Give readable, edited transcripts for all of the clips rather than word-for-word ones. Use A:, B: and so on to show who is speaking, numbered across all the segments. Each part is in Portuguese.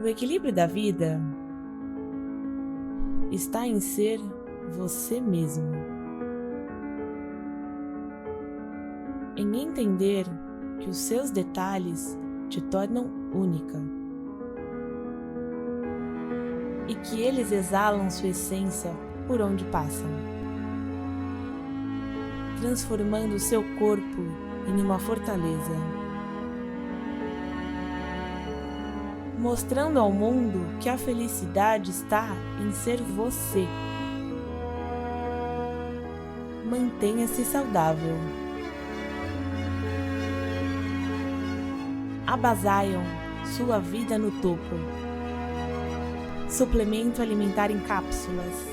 A: O equilíbrio da vida está em ser você mesmo, em entender que os seus detalhes te tornam única e que eles exalam sua essência por onde passam, transformando seu corpo em uma fortaleza, mostrando ao mundo que a felicidade está em ser você. Mantenha-se saudável. Abazion, sua vida no topo. Suplemento alimentar em cápsulas.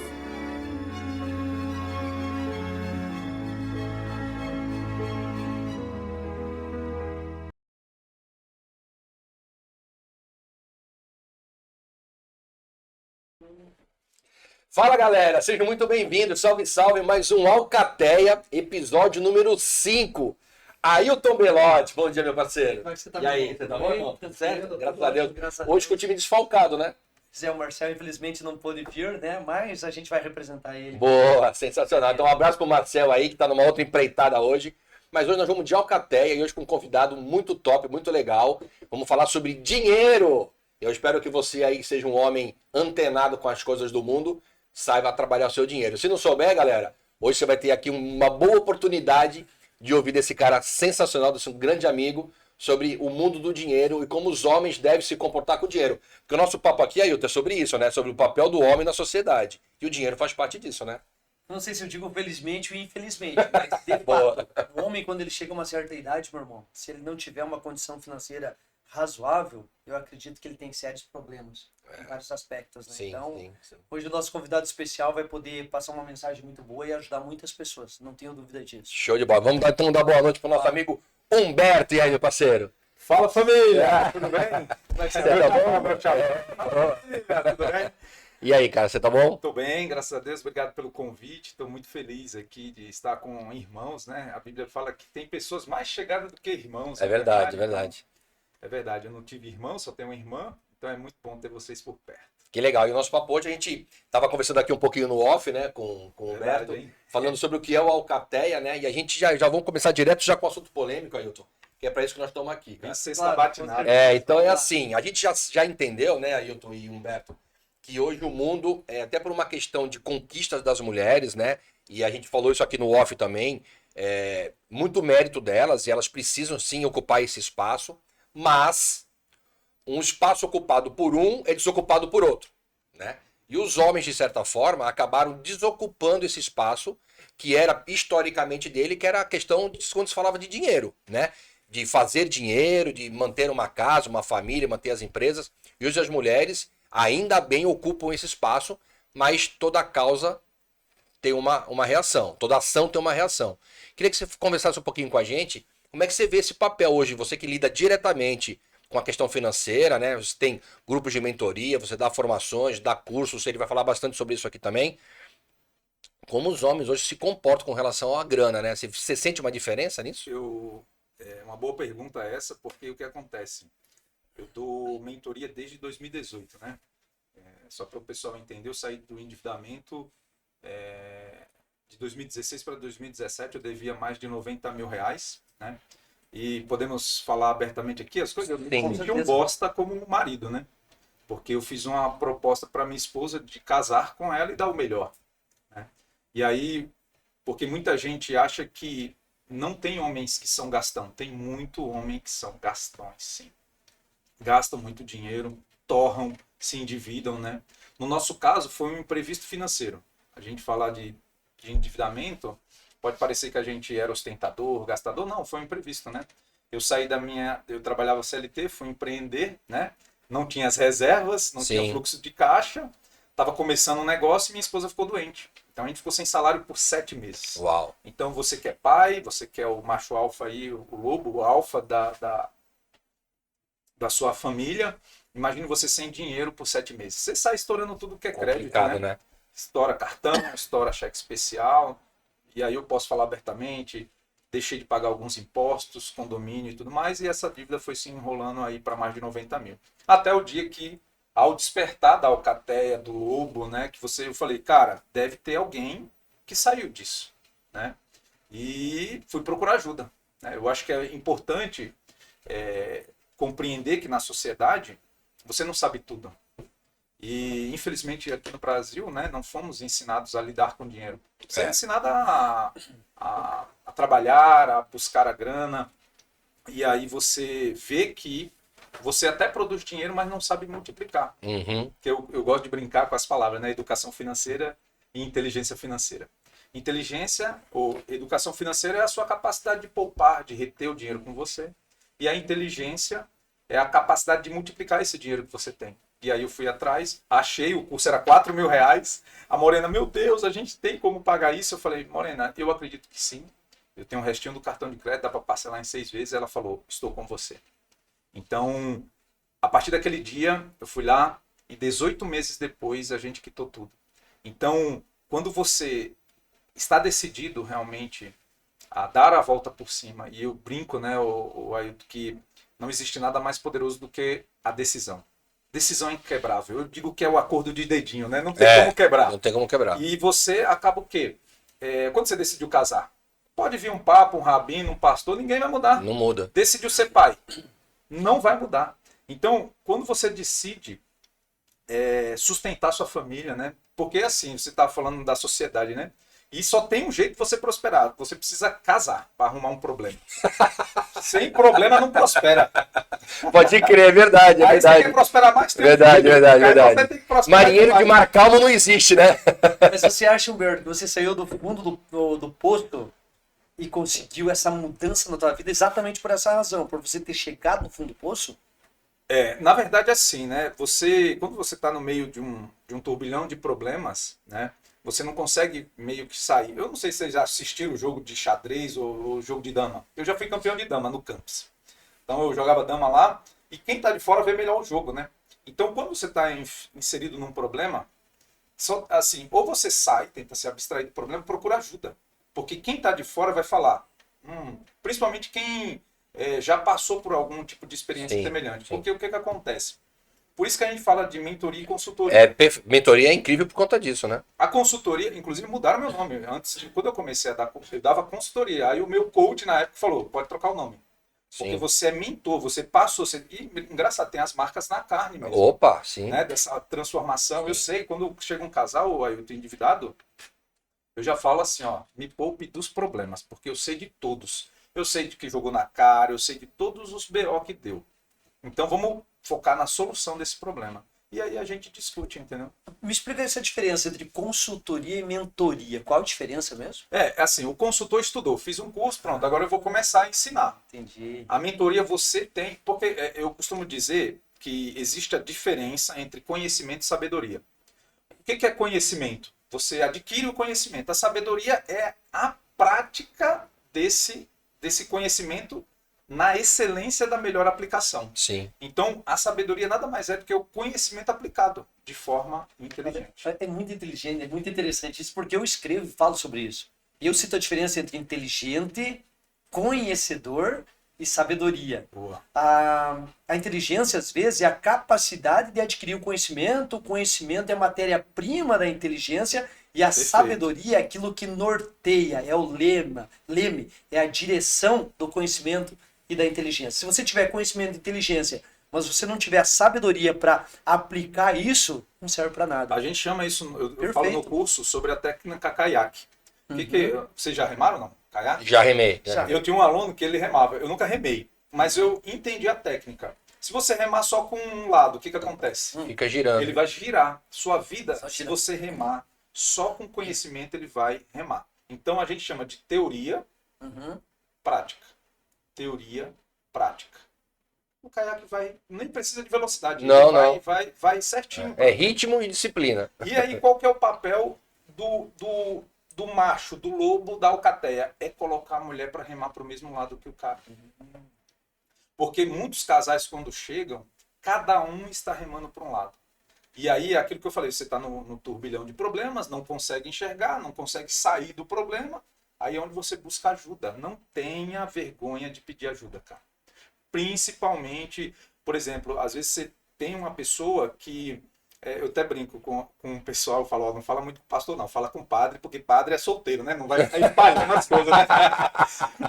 B: Fala galera, sejam muito bem-vindos, salve salve, mais um Alcateia, episódio número 5. Ailton Belotti, bom dia meu parceiro.
C: Como é que você tá,
B: e aí, você tá bom, irmão? Tudo certo? Graças a Deus. Hoje com o time desfalcado, né?
C: Zé, o Marcel infelizmente não pôde vir, né? Mas a gente vai representar ele.
B: Boa, sensacional. Então um abraço pro Marcel aí, que tá numa outra empreitada hoje. Mas hoje nós vamos de Alcateia e hoje com um convidado muito top, muito legal. Vamos falar sobre dinheiro. Eu espero que você aí seja um homem antenado com as coisas do mundo, saiba trabalhar o seu dinheiro. Se não souber, galera, hoje você vai ter aqui uma boa oportunidade de ouvir desse cara sensacional, desse grande amigo, sobre o mundo do dinheiro e como os homens devem se comportar com o dinheiro. Porque o nosso papo aqui, Ailton, é sobre isso, né? Sobre o papel do homem na sociedade. E o dinheiro faz parte disso, né?
C: Não sei se eu digo felizmente ou infelizmente, mas de fato, o homem quando ele chega a uma certa idade, meu irmão, se ele não tiver uma condição financeira razoável, eu acredito que ele tem sérios problemas em vários aspectos, né?
B: Sim,
C: Então,
B: sim.
C: hoje o nosso convidado especial vai poder passar uma mensagem muito boa e ajudar muitas pessoas, não tenho dúvida disso.
B: Show de bola. Vamos então dar boa noite pro nosso amigo Humberto. E aí, meu parceiro?
D: Fala família, tudo bem? Como é que você
B: Tá
D: tá?
B: bom?
D: Família, tudo bem?
B: E aí, cara, você tá bom?
D: Tô bem, graças a Deus, obrigado pelo convite. Estou muito feliz aqui de estar com irmãos, né? A Bíblia fala que tem pessoas mais chegadas do que irmãos.
B: É
D: na
B: verdade, é
D: Então,
B: verdade.
D: é verdade, eu não tive irmão, só tenho uma irmã, então é muito bom ter vocês por perto.
B: Que legal. E o nosso papo hoje, a gente tava conversando aqui um pouquinho no off, né, com o
D: Verdade,
B: Humberto,
D: hein?
B: falando sobre o que é o Alcateia, né? E a gente já vamos começar direto já com o assunto polêmico, Ailton, que é para isso que nós estamos aqui, cara.
D: Vem sexta
C: Claro,
D: batinada.
C: com
B: É, então é assim, a gente já entendeu, né, Ailton e Humberto, que hoje o mundo, até por uma questão de conquistas das mulheres, né, e a gente falou isso aqui no off também, muito mérito delas, e elas precisam sim ocupar esse espaço, mas um espaço ocupado por um é desocupado por outro, né? E os homens, de certa forma, acabaram desocupando esse espaço que era historicamente dele, que era a questão de quando se falava de dinheiro, né? De fazer dinheiro, de manter uma casa, uma família, manter as empresas. E hoje as mulheres ainda bem ocupam esse espaço, mas toda causa tem uma reação, toda ação tem uma reação. Queria que você conversasse um pouquinho com a gente, como é que você vê esse papel hoje, você que lida diretamente com a questão financeira, né? Você tem grupos de mentoria, você dá formações, dá cursos, ele vai falar bastante sobre isso aqui também. Como os homens hoje se comportam com relação à grana, né? Você sente uma diferença nisso?
D: É uma boa pergunta essa, porque o que acontece? Eu dou mentoria desde 2018, né? Só para o pessoal entender, eu saí do endividamento de 2016 para 2017, eu devia mais de R$90 mil, né? E podemos falar abertamente aqui as coisas. Eu me senti um bosta como marido, né? Porque eu fiz uma proposta para minha esposa de casar com ela e dar o melhor, né? E aí, porque muita gente acha que não tem homens que são gastão, tem muito homem que são gastões, sim. Gastam muito dinheiro, torram, se endividam, né? No nosso caso, foi um imprevisto financeiro. A gente falar de endividamento, pode parecer que a gente era ostentador, gastador, não, foi um imprevisto, né? Eu saí eu trabalhava CLT, fui empreender, né? Não tinha as reservas, não tinha fluxo de caixa, estava começando um negócio e minha esposa ficou doente. Então a gente ficou sem salário por 7 meses.
B: Uau!
D: Então você que é pai, você que é o macho alfa aí, o lobo, o alfa da sua família, imagine você sem dinheiro por 7 meses. Você sai estourando tudo que é crédito, né? Estoura cartão, estoura cheque especial, e aí eu posso falar abertamente, deixei de pagar alguns impostos, condomínio e tudo mais, e essa dívida foi se enrolando aí para mais de 90 mil. Até o dia que ao despertar da alcateia, do lobo, né? Eu falei, cara, deve ter alguém que saiu disso, né? E fui procurar ajuda, né? Eu acho que é importante compreender que na sociedade você não sabe tudo. E, infelizmente, aqui no Brasil, né, não fomos ensinados a lidar com dinheiro. Você é ensinado a trabalhar, a buscar a grana, e aí você vê que você até produz dinheiro, mas não sabe multiplicar.
B: Uhum.
D: Que eu gosto de brincar com as palavras, né? Educação financeira e inteligência financeira. Inteligência ou educação financeira é a sua capacidade de poupar, de reter o dinheiro com você. E a inteligência é a capacidade de multiplicar esse dinheiro que você tem. E aí eu fui atrás, achei, o curso era R$ 4.000. A Morena, meu Deus, a gente tem como pagar isso? Eu falei, Morena, eu acredito que sim. Eu tenho um restinho do cartão de crédito, dá para parcelar em 6 vezes. Ela falou, estou com você. Então, a partir daquele dia, eu fui lá e 18 meses depois a gente quitou tudo. Então, quando você está decidido realmente a dar a volta por cima, e eu brinco, né, o Ailton, que não existe nada mais poderoso do que a decisão. Decisão é inquebrável. Eu digo que é o acordo de dedinho, né? Não tem como quebrar.
B: Não tem como quebrar.
D: E você acaba o quê? Quando você decidiu casar, pode vir um papa, um rabino, um pastor, ninguém vai mudar.
B: Não muda.
D: Decidiu ser pai, não vai mudar. Então, quando você decide sustentar sua família, né? Porque assim, você está falando da sociedade, né? E só tem um jeito de você prosperar. Você precisa casar para arrumar um problema. Sem problema não prospera.
B: Pode crer, é verdade, é
D: Aí você
B: verdade.
D: quer prosperar mais tranquilo.
B: Verdade.
D: Aí você tem que prosperar
B: Marinheiro de
D: demais.
B: mar calmo não existe, né?
C: Mas você acha, Humberto, que você saiu do fundo do poço e conseguiu essa mudança na tua vida exatamente por essa razão, por você ter chegado no fundo do poço?
D: Na verdade, assim, né? Quando você está no meio de um turbilhão de problemas, né? Você não consegue meio que sair. Eu não sei se vocês já assistiram o jogo de xadrez ou o jogo de dama. Eu já fui campeão de dama no campus. Então eu jogava dama lá e quem está de fora vê melhor o jogo, né? Então quando você está inserido num problema, só assim, ou você sai, tenta se abstrair do problema, procura ajuda. Porque quem está de fora vai falar, principalmente quem já passou por algum tipo de experiência semelhante. Sim. Porque o que acontece? Por isso que a gente fala de mentoria e consultoria.
B: Mentoria é incrível por conta disso, né?
D: A consultoria, inclusive mudaram meu nome. Antes, quando eu comecei a dar, eu dava consultoria. Aí o meu coach na época falou, pode trocar o nome. Porque você é mentor, você passou. E engraçado, tem as marcas na carne mesmo.
B: Opa, sim.
D: Né, dessa transformação. Sim. Eu sei, quando chega um casal, aí eu tô endividado, eu já falo assim, ó, me poupe dos problemas, porque eu sei de todos. Eu sei de que jogou na cara, eu sei de todos os BO que deu. Então vamos focar na solução desse problema. E aí a gente discute, entendeu?
C: Me explica essa diferença entre consultoria e mentoria. Qual a diferença mesmo?
D: Assim, o consultor estudou, fiz um curso, pronto, agora eu vou começar a ensinar.
C: Entendi.
D: A mentoria você tem, porque eu costumo dizer que existe a diferença entre conhecimento e sabedoria. O que é conhecimento? Você adquire o conhecimento. A sabedoria é a prática desse conhecimento na excelência da melhor aplicação.
B: Sim.
D: Então, a sabedoria nada mais é do que o conhecimento aplicado de forma inteligente.
C: É muito inteligente, é muito interessante isso, porque eu escrevo e falo sobre isso. E eu cito a diferença entre inteligente, conhecedor e sabedoria.
D: Boa.
C: A inteligência, às vezes, é a capacidade de adquirir o conhecimento é a matéria-prima da inteligência, e a
D: Perfeito.
C: Sabedoria é aquilo que norteia, é o leme, é a direção do conhecimento e da inteligência. Se você tiver conhecimento e inteligência, mas você não tiver a sabedoria para aplicar isso, não serve para nada.
D: A gente chama isso, eu falo no curso sobre a técnica caiaque. Vocês já remaram ou não? Caiaque?
B: Já remei.
D: Eu tinha um aluno que ele remava. Eu nunca remei, mas eu entendi a técnica. Se você remar só com um lado, o que acontece?
B: Fica girando.
D: Ele vai girar. Sua vida, se você remar só com conhecimento, ele vai remar. Então a gente chama de teoria, prática. Teoria, prática. O caiaque nem precisa de velocidade.
B: Não,
D: vai certinho.
B: É ritmo e disciplina.
D: E aí, qual que é o papel do macho, do lobo, da alcateia? É colocar a mulher para remar para o mesmo lado que o cara. Porque muitos casais, quando chegam, cada um está remando para um lado. E aí, aquilo que eu falei, você está no turbilhão de problemas, não consegue enxergar, não consegue sair do problema. Aí é onde você busca ajuda. Não tenha vergonha de pedir ajuda, cara. Principalmente, por exemplo, às vezes você tem uma pessoa que... eu até brinco com o pessoal, eu falo, ó, não fala muito com pastor não, fala com padre, porque padre é solteiro, né? Não vai ficar espalhando as coisas, né?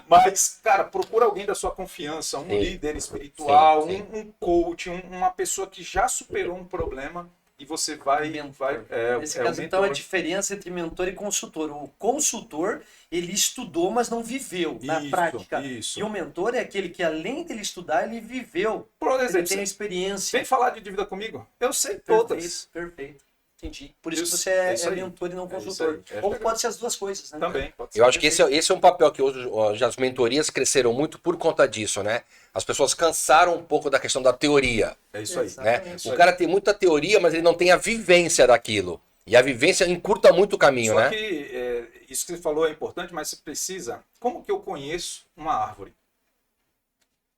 D: Mas, cara, procura alguém da sua confiança, um
B: Sim.
D: líder espiritual,
B: Sim.
D: um coach, uma pessoa que já superou um problema e você vai...
C: Mentor. Nesse
D: o
C: caso, então, a
D: mentor.
C: diferença entre mentor e consultor. O consultor, ele estudou, mas não viveu na
D: Isso,
C: prática.
D: isso.
C: E o mentor é aquele que, além dele estudar, ele viveu.
D: Por
C: Ele
D: exemplo,
C: tem a experiência.
D: vem falar de dívida comigo? Eu sei todas.
C: Perfeito, perfeito. Entendi. Por isso
D: Isso,
C: que você
D: é
C: é
D: isso aí.
C: mentor e não
D: É isso
C: consultor.
D: aí.
C: Ou pode ser as duas coisas, né?
D: Também, pode ser.
B: Eu acho que esse é um papel que hoje as mentorias cresceram muito por conta disso, né? As pessoas cansaram um pouco da questão da teoria,
D: É isso aí.
C: Exato.
B: né?
D: Isso
B: O
D: aí.
B: cara tem muita teoria, mas ele não tem a vivência daquilo. E a vivência encurta muito o caminho,
D: Só
B: né?
D: que isso que você falou é importante, mas você precisa... Como que eu conheço uma árvore?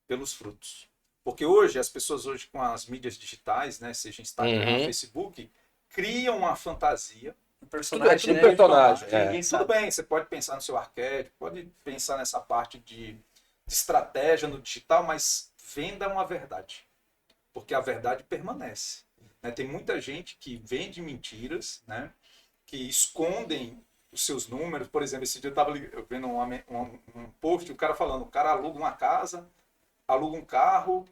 D: Pelos frutos. Porque hoje, as pessoas hoje com as mídias digitais, né, seja Instagram,
B: Uhum.
D: Facebook, criam uma fantasia.
C: Um personagem,
B: tudo
C: né?
B: personagem, é.
C: Ninguém
D: Tudo
C: sabe.
D: bem, você pode pensar no seu arquétipo, pode pensar nessa parte de estratégia no digital, mas venda uma verdade. Porque a verdade permanece. Né? Tem muita gente que vende mentiras, né? Que escondem os seus números. Por exemplo, esse dia eu estava vendo um post, o cara falando, o cara aluga uma casa, aluga um carro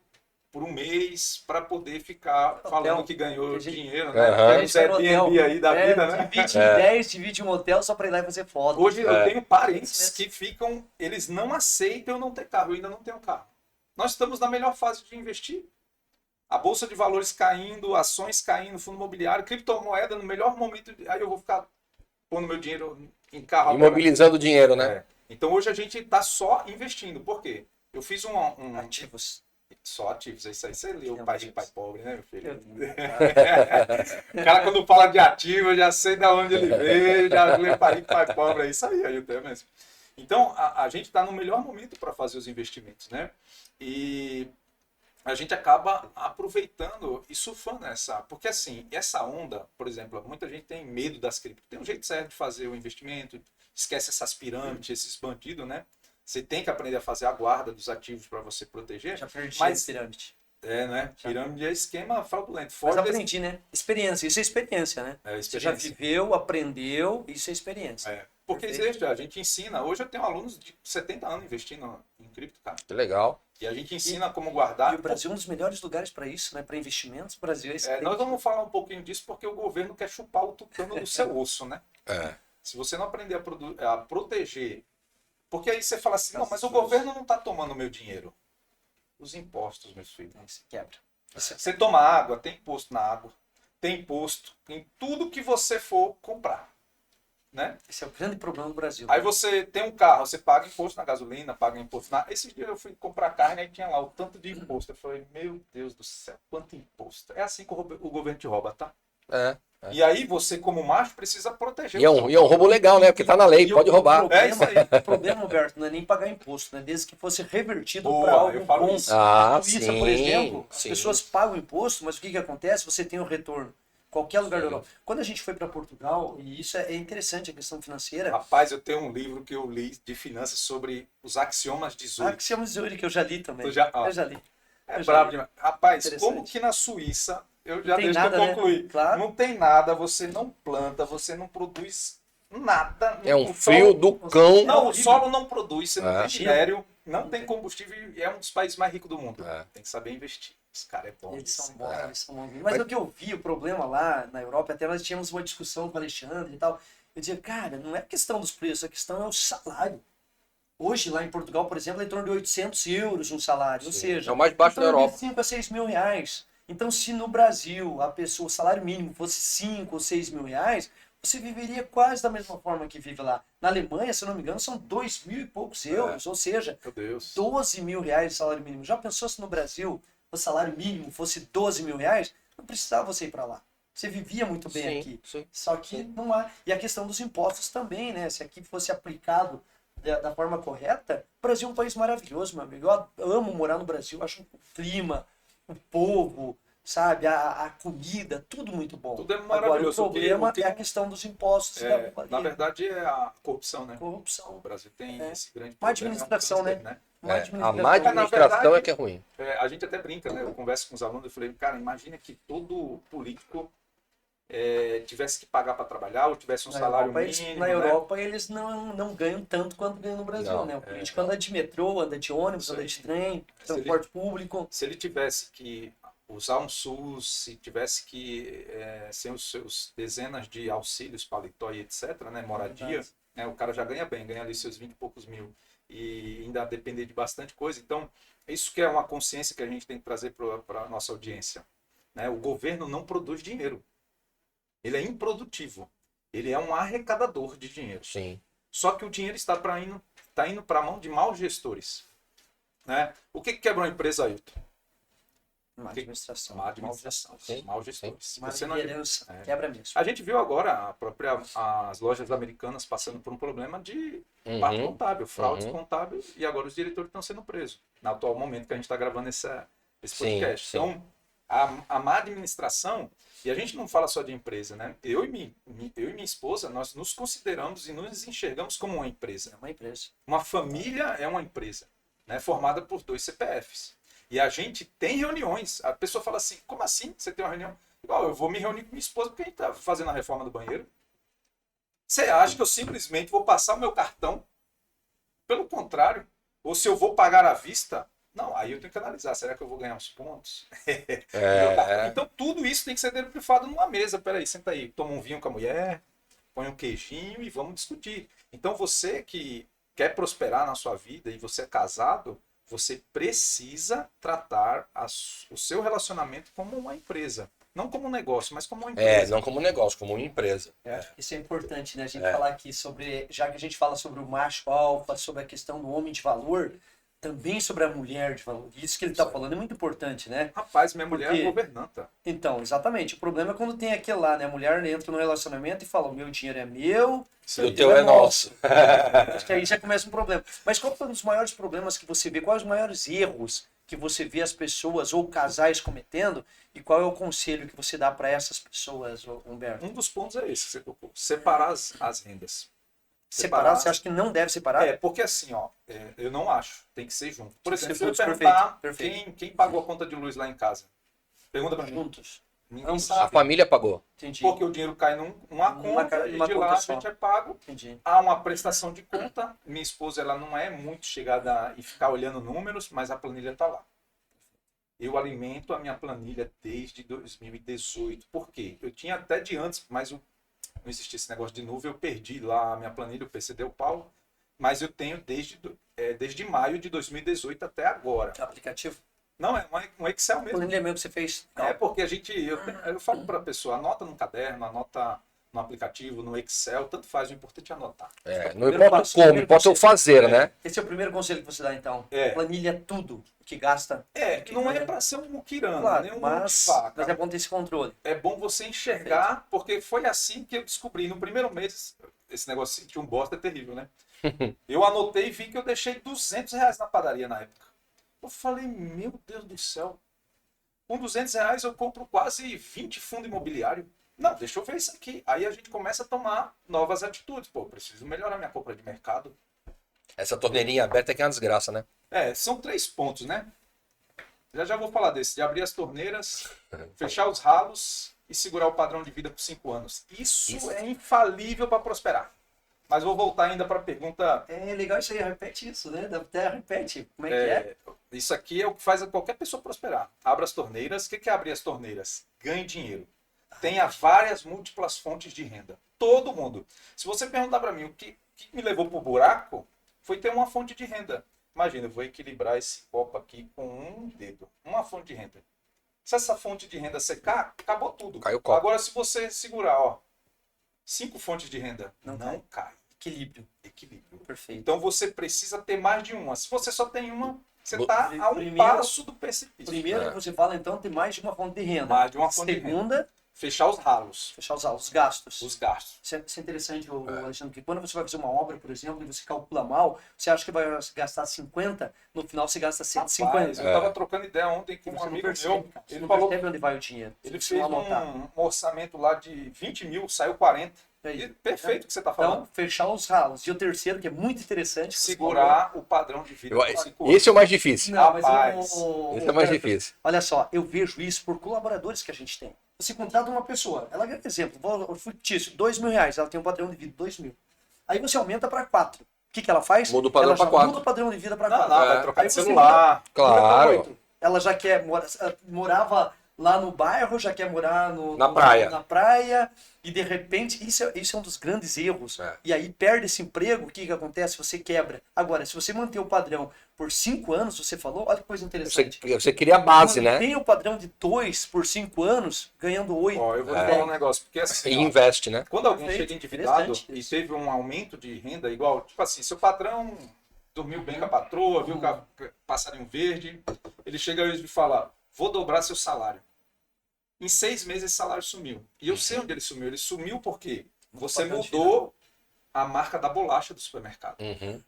D: por um mês para poder ficar falando que ganhou
C: Que gente-
D: dinheiro, né?
B: Aham.
D: Tem uns Airbnb aí da vida, né?
C: Divide em 10, divide um hotel só pra ir lá e fazer foto.
D: Hoje eu tenho parentes
C: Isso
D: que ficam, eles não aceitam eu não ter carro, eu ainda não tenho carro. Nós estamos na melhor fase de investir. A bolsa de valores caindo, ações caindo, fundo imobiliário, criptomoeda no melhor momento, aí eu vou ficar pondo meu dinheiro em carro.
B: Imobilizando o dinheiro, né?
D: É. Então hoje a gente está só investindo. Por quê? Eu fiz
C: Ativos.
D: só ativos, é isso aí. Você leu
C: Não,
D: Pai de
C: ativos.
D: Pai Pobre, né, meu filho?
C: Eu-
D: O cara, quando fala de ativo, eu já sei de onde ele veio, já leu Pai de Pai Pobre, é isso aí eu tenho mesmo. Então, a gente está no melhor momento para fazer os investimentos, né? E a gente acaba aproveitando e surfando essa. Porque, assim, essa onda, por exemplo, muita gente tem medo das cripto. Tem um jeito certo de fazer o investimento, esquece essas pirâmides, esses bandidos, né? Você tem que aprender a fazer a guarda dos ativos para você proteger.
C: Já perdi
D: Mas-
C: a pirâmide.
D: Né? Pirâmide é esquema fraudulento.
C: Mas
D: Fora desse-
C: aprendi, né? Experiência. Isso é experiência, né?
D: É,
C: Você já
D: experiência.
C: viveu, aprendeu, isso é experiência.
D: É. Porque
C: Perfeito.
D: existe, a gente ensina. Hoje eu tenho alunos de 70 anos investindo em cripto, cara.
B: Que legal.
D: E a gente ensina como guardar.
C: E o Brasil é um dos melhores lugares para isso, né? Para investimentos. O Brasil é excelente.
D: Nós vamos falar um pouquinho disso porque o governo quer chupar o tucano do seu osso, né?
B: É.
D: Se você não aprender a proteger. Porque aí você fala assim, não, mas o governo não está tomando meu dinheiro. Os impostos, meus filhos.
C: Aí você quebra.
D: Você toma água, tem imposto na água. Tem imposto em tudo que você for comprar. Né?
C: Esse é o grande problema do Brasil.
D: Aí você tem um carro, você paga imposto na gasolina, paga imposto na... Esses dias eu fui comprar carne e tinha lá o tanto de imposto. Eu falei, meu Deus do céu, quanto imposto. É assim que o governo te rouba, tá?
B: É.
D: E aí você, como macho, precisa proteger.
B: E é um roubo legal, né? Porque tá na lei,
C: E
B: pode
C: o
B: roubar.
C: problema,
D: É isso aí.
C: O problema, Roberto, não é nem pagar imposto, né? Desde que fosse revertido
D: Boa,
C: para algo
D: eu falo
C: bom.
D: isso.
B: Ah,
C: Na Suíça,
B: sim,
C: por exemplo, as
B: sim.
C: pessoas pagam imposto, mas o que acontece? Você tem o retorno. Qualquer lugar da
B: Sim.
C: Europa. Quando a gente foi para Portugal, e isso é interessante, a questão financeira,
D: Rapaz, eu tenho um livro que eu li de finanças sobre os axiomas de Zurich.
C: Axiom de Zurich, que eu já li também.
D: Tu já- ó.
C: Eu já li.
D: É
C: eu já
D: brabo
C: li.
D: demais. Rapaz,
C: Interessante.
D: como que na Suíça, eu já
C: tem
D: deixo
C: nada,
D: eu
C: né?
D: concluir.
C: Claro.
D: Não tem nada, você não planta, você não produz nada.
B: É um
D: O
B: frio
D: solo-
B: do cão.
D: Não, o
C: horrível.
D: solo não produz, você não
B: É.
D: tem minério, não tem combustível e é um dos países mais ricos do mundo.
B: É.
D: Tem que saber investir. Esse cara é bom.
C: Eles
D: nisso.
C: são bons,
B: É.
C: eles são bons. Mas o que eu vi, o problema lá na Europa, até nós tínhamos uma discussão com o Alexandre e tal. Eu dizia, cara, não é questão dos preços, a questão é o salário. Hoje, lá em Portugal, por exemplo, é em torno de 800 euros um salário. Ou seja,
B: É o mais baixo
C: em
B: da
C: torno
B: Europa.
C: de 5 a 6 mil reais. Então, se no Brasil a pessoa, o salário mínimo fosse 5 ou 6 mil reais, você viveria quase da mesma forma que vive lá. Na Alemanha, se eu não me engano, são 2 mil e poucos euros. Ou seja,
D: Meu Deus.
C: 12 mil reais de salário mínimo. Já pensou se no Brasil o salário mínimo fosse 12 mil reais? Não precisava você ir para lá. Você vivia muito bem
B: Sim,
C: aqui.
B: sim.
C: Só que não há. E a questão dos impostos também, né? Se aqui fosse aplicado da forma correta, o Brasil é um país maravilhoso, meu amigo. Eu amo morar no Brasil, acho o clima, o povo, sabe? A comida, tudo muito bom.
D: Tudo é
C: Agora, o
D: maravilhoso.
C: problema
D: O que-
C: é a questão dos impostos e
D: Na verdade, é a corrupção, né? O
C: corrupção.
D: Brasil tem
C: É.
D: esse grande
C: Má
D: problema,
C: administração,
D: é um câncer,
C: Uma
B: A má
C: administração.
B: administração
D: verdade,
B: é que é ruim.
D: A gente até brinca, né? Eu converso com os alunos, eu falei, cara, imagina que todo político tivesse que pagar para trabalhar ou tivesse um salário mínimo,
C: Na
D: né?
C: Europa, eles não ganham tanto quanto ganham no Brasil,
B: Não,
C: né? O político anda de metrô, anda de ônibus,
D: Isso
C: anda
D: aí.
C: de trem,
D: Se
C: transporte público.
D: Se ele tivesse que usar um SUS, se tivesse que sem os seus dezenas de auxílios, paletó e etc, né, moradia,
C: Verdade.
D: né, o cara já ganha bem, ganha ali seus 20 e poucos mil e ainda depender de bastante coisa. Então, isso que é uma consciência que a gente tem que trazer para a nossa audiência, né? O governo não produz dinheiro. Ele é improdutivo. Ele é um arrecadador de dinheiro.
B: Sim.
D: Só que o dinheiro está indo para a mão de maus gestores, né? O que quebra uma empresa, Ailton?
C: Má administração.
D: Má administração,
B: Sim,
D: maus gestores. Se
C: Má
D: você não
C: liderança.
D: É.
C: Quebra mesmo.
D: A gente viu agora as lojas americanas passando por um problema de parte contábil, fraudes contábeis, e agora os diretores estão sendo presos, no atual momento que a gente está gravando esse podcast.
B: Sim.
D: Então, a má administração, e a gente não fala só de empresa, né? Eu e minha esposa, nós nos consideramos e nos enxergamos como uma empresa.
C: É uma empresa.
D: Uma família é uma empresa, né? Formada por 2 CPFs. E a gente tem reuniões. A pessoa fala assim, como assim você tem uma reunião? Igual, eu vou me reunir com minha esposa porque a gente está fazendo a reforma do banheiro. Você acha que eu simplesmente vou passar o meu cartão? Pelo contrário. Ou se eu vou pagar à vista? Não, aí eu tenho que analisar. Será que eu vou ganhar uns pontos? Então tudo isso tem que ser derivado numa mesa. Peraí, senta aí. Toma um vinho com a mulher, põe um queijinho e vamos discutir. Então você que quer prosperar na sua vida e você é casado, você precisa tratar o seu relacionamento como uma empresa. Não como um negócio, mas como uma empresa.
B: Não como negócio, como uma empresa.
C: Isso é importante, né? A gente falar aqui sobre, já que a gente fala sobre o macho alfa, sobre a questão do homem de valor, também sobre a mulher de valor. Isso que ele está falando é muito importante, né?
D: Rapaz, minha mulher é governanta.
C: Então, exatamente. O problema é quando tem aquele lá, né? A mulher entra no relacionamento e fala, o meu dinheiro é meu,
B: E o teu é nosso.
C: Acho que aí já começa um problema. Mas qual foi um dos maiores problemas que você vê? Quais os maiores erros que você vê as pessoas ou casais cometendo? E qual é o conselho que você dá para essas pessoas, Humberto?
D: Um dos pontos é esse que você tocou. Separar as rendas.
C: Separar, você acha que não deve separar?
D: Porque assim, eu não acho. Tem que ser junto. Por exemplo, se eu
C: Perfeito,
D: perguntar
C: perfeito.
D: quem pagou a conta de luz lá em casa. Pergunta pra mim.
C: Juntos.
D: Ninguém
C: A
B: A
D: sabe.
B: família pagou.
C: Entendi.
D: Porque o dinheiro cai numa conta e
C: numa
D: de
C: conta
D: lá a
C: só.
D: gente é pago.
C: Entendi.
D: Há uma prestação de conta. Minha esposa ela não é muito chegada e ficar olhando números, mas a planilha está lá. Eu alimento a minha planilha desde 2018. Por quê? Eu tinha até de antes, mas não existia esse negócio de nuvem. Eu perdi lá a minha planilha, o PC deu pau. Mas eu tenho desde maio de 2018 até agora.
C: Aplicativo?
D: Não, é um Excel mesmo.
C: Planilha mesmo que você fez.
D: Porque eu falo para a pessoa, anota no caderno, anota no aplicativo, no Excel, tanto faz, o importante é anotar.
B: Não
C: Primeiro
B: importa
C: passo,
B: como,
C: primeiro
B: importa o fazer,
C: conselho.
B: né?
C: Esse é o primeiro conselho que você dá, então.
D: É.
C: Planilha tudo que gasta.
D: Não é para ser um muquirana,
C: Claro,
D: nem um
C: mas
D: vaca.
C: é bom ter esse controle.
D: É bom você enxergar, porque foi assim que eu descobri. No primeiro mês, esse negócio de sentir um bosta é terrível, né? Eu anotei e vi que eu deixei R$200 na padaria na época. Eu falei, meu Deus do céu. Com R$200 eu compro quase 20 fundos imobiliários. Não, deixa eu ver isso aqui. Aí a gente começa a tomar novas atitudes. Pô, preciso melhorar minha compra de mercado.
B: Essa torneirinha aberta é que é uma desgraça, né?
D: São 3 pontos, né? Já vou falar desse. De abrir as torneiras, fechar os ralos e segurar o padrão de vida por 5 anos. Isso é infalível para prosperar. Mas vou voltar ainda para a pergunta.
C: É legal isso aí, repete isso, né? Até repete. Como é que é?
D: Isso aqui é o que faz qualquer pessoa prosperar. Abra as torneiras. O que é abrir as torneiras? Ganhe dinheiro. Tenha várias múltiplas fontes de renda. Todo mundo. Se você perguntar para mim o que me levou para o buraco, foi ter uma fonte de renda. Imagina, eu vou equilibrar esse copo aqui com um dedo. Uma fonte de renda. Se essa fonte de renda secar, acabou tudo.
B: Caiu o copo.
D: Agora, se você segurar, 5 fontes de renda, não cai.
C: Equilíbrio.
D: Equilíbrio.
C: Perfeito.
D: Então você precisa ter mais de uma. Se você só tem uma, você está a um
C: Primeiro-
D: passo do precipício.
C: Primeiro que você fala, então, tem mais de uma fonte de renda.
D: Mais de uma fonte de
C: Segunda,
D: fechar os ralos,
C: Fechar os gastos.
D: os gastos.
C: Isso é interessante, Alexandre, que quando você vai fazer uma obra, por exemplo, e você calcula mal, você acha que vai gastar 50, no final você gasta 150.
D: Rapaz, eu tava trocando ideia ontem com um
C: Você não
D: amigo
C: percebe,
D: meu.
C: cara. Você
D: Ele
C: não
D: falou,
C: percebe onde vai o dinheiro.
D: ele
C: Você
D: fez
C: não anotar.
D: um orçamento lá de 20 mil, saiu 40.
C: Aí.
D: E perfeito o que você tá falando.
C: Então, fechar os ralos. E o terceiro, que é muito interessante, que você
D: Segurar o padrão de vida por 5 anos.
B: Esse é o mais difícil.
C: falou. Não, mas
D: Rapaz,
B: Esse é o mais difícil.
C: Olha só, eu vejo isso por colaboradores que a gente tem. Você contrata uma pessoa, ela ganha, por exemplo, fictício, R$2.000, ela tem um padrão de vida de 2.000. Aí você aumenta para 4. O que ela faz?
B: Muda o padrão
C: ela já
B: pra 4.
C: muda o padrão de vida para
D: Não,
C: 4.
D: não,
B: É.
D: vai trocar
C: Aí
D: de
C: você
D: celular.
B: Claro.
C: Ela já quer morava lá no bairro, já quer morar
B: Na praia.
C: na praia, e de repente, isso é um dos grandes erros.
B: É.
C: E aí perde esse emprego, o que acontece? Você quebra. Agora, se você manter o padrão por 5 anos, você falou, olha que coisa interessante.
B: Você cria a base, né?
C: Tem o padrão de 2 por 5 anos, ganhando 8.
D: Ó, eu vou te falar um negócio, porque assim,
B: E
D: ó,
B: investe, né?
D: quando alguém
C: Perfeito,
D: chega endividado
C: interessante
D: e
C: isso.
D: teve um aumento de renda igual, tipo assim, seu patrão dormiu bem com a patroa, viu passarinho verde, ele chega e fala, vou dobrar seu salário. Em 6 meses esse salário sumiu. E eu sei onde ele sumiu. Ele sumiu porque você mudou a marca da bolacha do supermercado.
B: Uhum.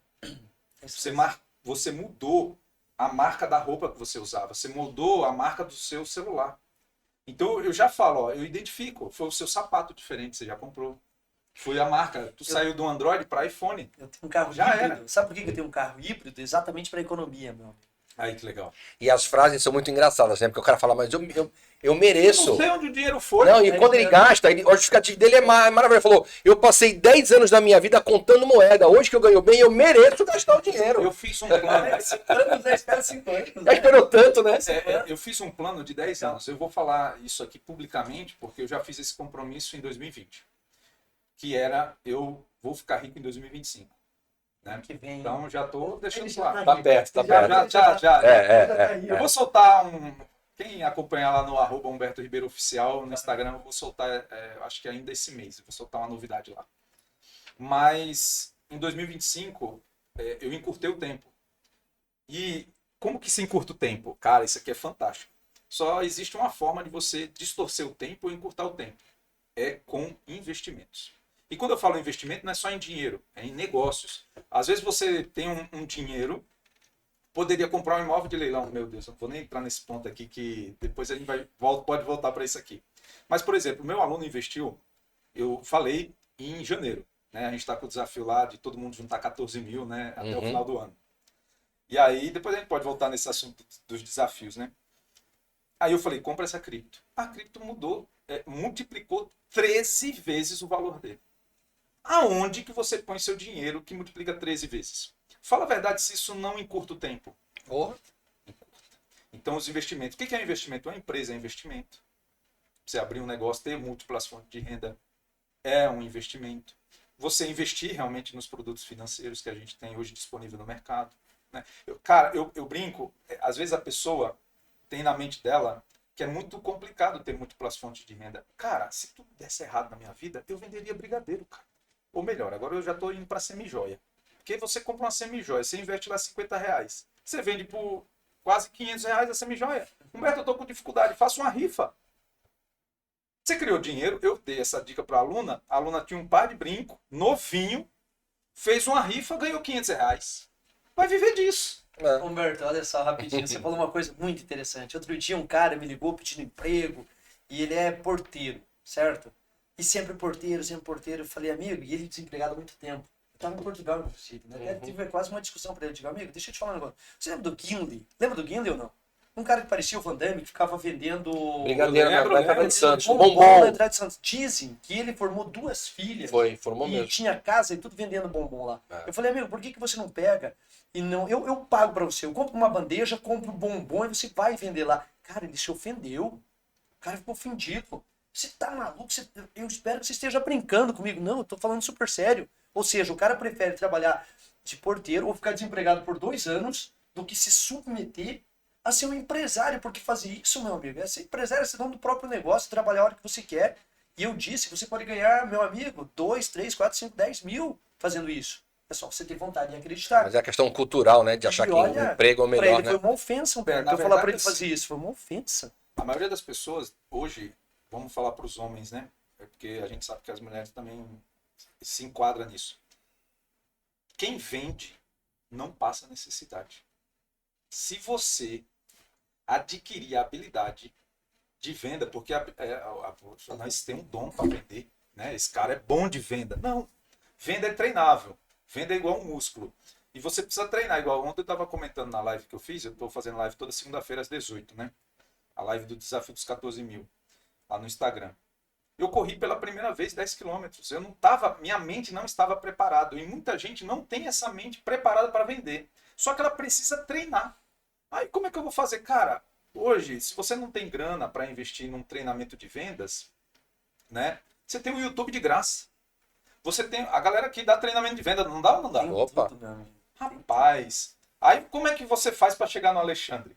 D: Você mudou a marca da roupa que você usava. Você mudou a marca do seu celular. Então eu já falo, ó, eu identifico. Foi o seu sapato diferente, você já comprou. Foi a marca. Tu saiu do Android para iPhone.
C: Eu tenho um carro
D: Já
C: híbrido.
D: era.
C: Sabe por que eu tenho um carro híbrido? Exatamente para economia, meu amigo.
D: Aí que legal.
B: E as frases são muito engraçadas, né? Porque o cara fala, mas eu mereço.
D: Não sei onde o dinheiro foi.
B: Não, e quando ele gasta, a justificativa dele é maravilhosa. Ele falou, eu passei 10 anos da minha vida contando moeda. Hoje que eu ganho bem, eu mereço gastar o dinheiro.
D: Eu fiz um plano.
C: Espera 5 anos.
B: Já esperou tanto, né?
D: Eu fiz um plano de 10 anos. Eu vou falar isso aqui publicamente, porque eu já fiz esse compromisso em 2020. Que era, eu vou ficar rico em 2025. Né?
C: Que vem.
D: Então já tô deixando
C: Ele já
D: claro.
B: Tá perto, tá perto.
D: Já.
B: É.
D: Eu vou soltar um... Quem acompanhar lá no @Humberto Ribeiro Oficial no Instagram, eu vou soltar, acho que ainda esse mês, eu vou soltar uma novidade lá. Mas em 2025, eu encurtei o tempo. E como que se encurta o tempo? Cara, isso aqui é fantástico. Só existe uma forma de você distorcer o tempo ou encurtar o tempo. É com investimentos. E quando eu falo investimento, não é só em dinheiro, é em negócios. Às vezes você tem um dinheiro, poderia comprar um imóvel de leilão. Meu Deus, eu não vou nem entrar nesse ponto aqui, que depois a gente pode voltar para isso aqui. Mas, por exemplo, o meu aluno investiu, eu falei em janeiro. Né? A gente está com o desafio lá de todo mundo juntar 14 mil, né, até o final do ano. E aí, depois a gente pode voltar nesse assunto dos desafios. Né? Aí eu falei, compra essa cripto. A cripto multiplicou 13 vezes o valor dele. Aonde que você põe seu dinheiro que multiplica 13 vezes? Fala a verdade se isso não encurta o tempo.
B: Porra.
D: Então, os investimentos. O que é investimento? Uma empresa é investimento. Você abrir um negócio, ter múltiplas fontes de renda é um investimento. Você investir realmente nos produtos financeiros que a gente tem hoje disponível no mercado. Né? Eu brinco, às vezes a pessoa tem na mente dela que é muito complicado ter múltiplas fontes de renda. Cara, se tudo desse errado na minha vida, eu venderia brigadeiro, cara. Ou melhor, agora eu já estou indo para semijoia. Porque você compra uma semijoia, você investe lá R$50. Você vende por quase R$500 a semijoia. Humberto, eu estou com dificuldade, faça uma rifa. Você criou dinheiro, eu dei essa dica para a aluna tinha um par de brinco, novinho, fez uma rifa, ganhou R$500. Vai viver disso.
C: Humberto, olha só, rapidinho, você falou uma coisa muito interessante. Outro dia um cara me ligou pedindo emprego e ele é porteiro, certo? E sempre porteiro, sempre porteiro. Eu falei, amigo, e ele desempregado há muito tempo. Eu estava em Portugal, inclusive, né? Tive quase uma discussão para ele. Eu digo, amigo, deixa eu te falar um negócio. Você lembra do Gimli? Lembra do Gimli ou não? Um cara que parecia o Van Damme, que ficava vendendo...
B: Brigadeiro na entrada de Santos.
C: Bombom na entrada de Santos. Dizem que ele formou 2 filhas.
B: Formou
C: e
B: mesmo.
C: tinha casa e tudo vendendo bombom lá.
B: É.
C: Eu falei, amigo, por que você não pega e não... Eu pago para você. Eu compro uma bandeja, compro bombom e você vai vender lá. Cara, ele se ofendeu. O cara ficou ofendido. Você tá maluco? Eu espero que você esteja brincando comigo. Não, eu tô falando super sério. Ou seja, o cara prefere trabalhar de porteiro ou ficar desempregado por 2 anos do que se submeter a ser um empresário. Porque fazer isso, meu amigo, é ser empresário, é ser dono do próprio negócio, trabalhar a hora que você quer. E eu disse, você pode ganhar, meu amigo, 2, 3, 4, 5, 10 mil fazendo isso. É só você ter vontade de acreditar.
B: Mas é a questão cultural, né? De achar que o emprego é o melhor,
C: ele
B: né?
C: foi uma ofensa, Humberto.
D: Na
C: Eu falar pra
D: verdade,
C: ele fazer isso, foi uma ofensa.
D: A maioria das pessoas hoje vamos falar para os homens, né? É porque a gente sabe que as mulheres também se enquadram nisso. Quem vende não passa necessidade. Se você adquirir a habilidade de venda, porque nós temos um dom para vender, né? Esse cara é bom de venda. Não, venda é treinável. Venda é igual um músculo. E você precisa treinar. Igual ontem eu estava comentando na live que eu fiz, eu estou fazendo live toda segunda-feira às 18, né? A live do desafio dos 14 mil, lá no Instagram. Eu corri pela primeira vez 10 quilômetros. Minha mente não estava preparada. E muita gente não tem essa mente preparada para vender. Só que ela precisa treinar. Aí como é que eu vou fazer? Cara, hoje, se você não tem grana para investir num treinamento de vendas, né? Você tem o YouTube de graça. Você tem a galera que dá treinamento de venda, não dá ou não dá?
C: Tem
B: Opa.
C: tudo, meu amigo.
D: Rapaz. Aí como é que você faz para chegar no Alexandre?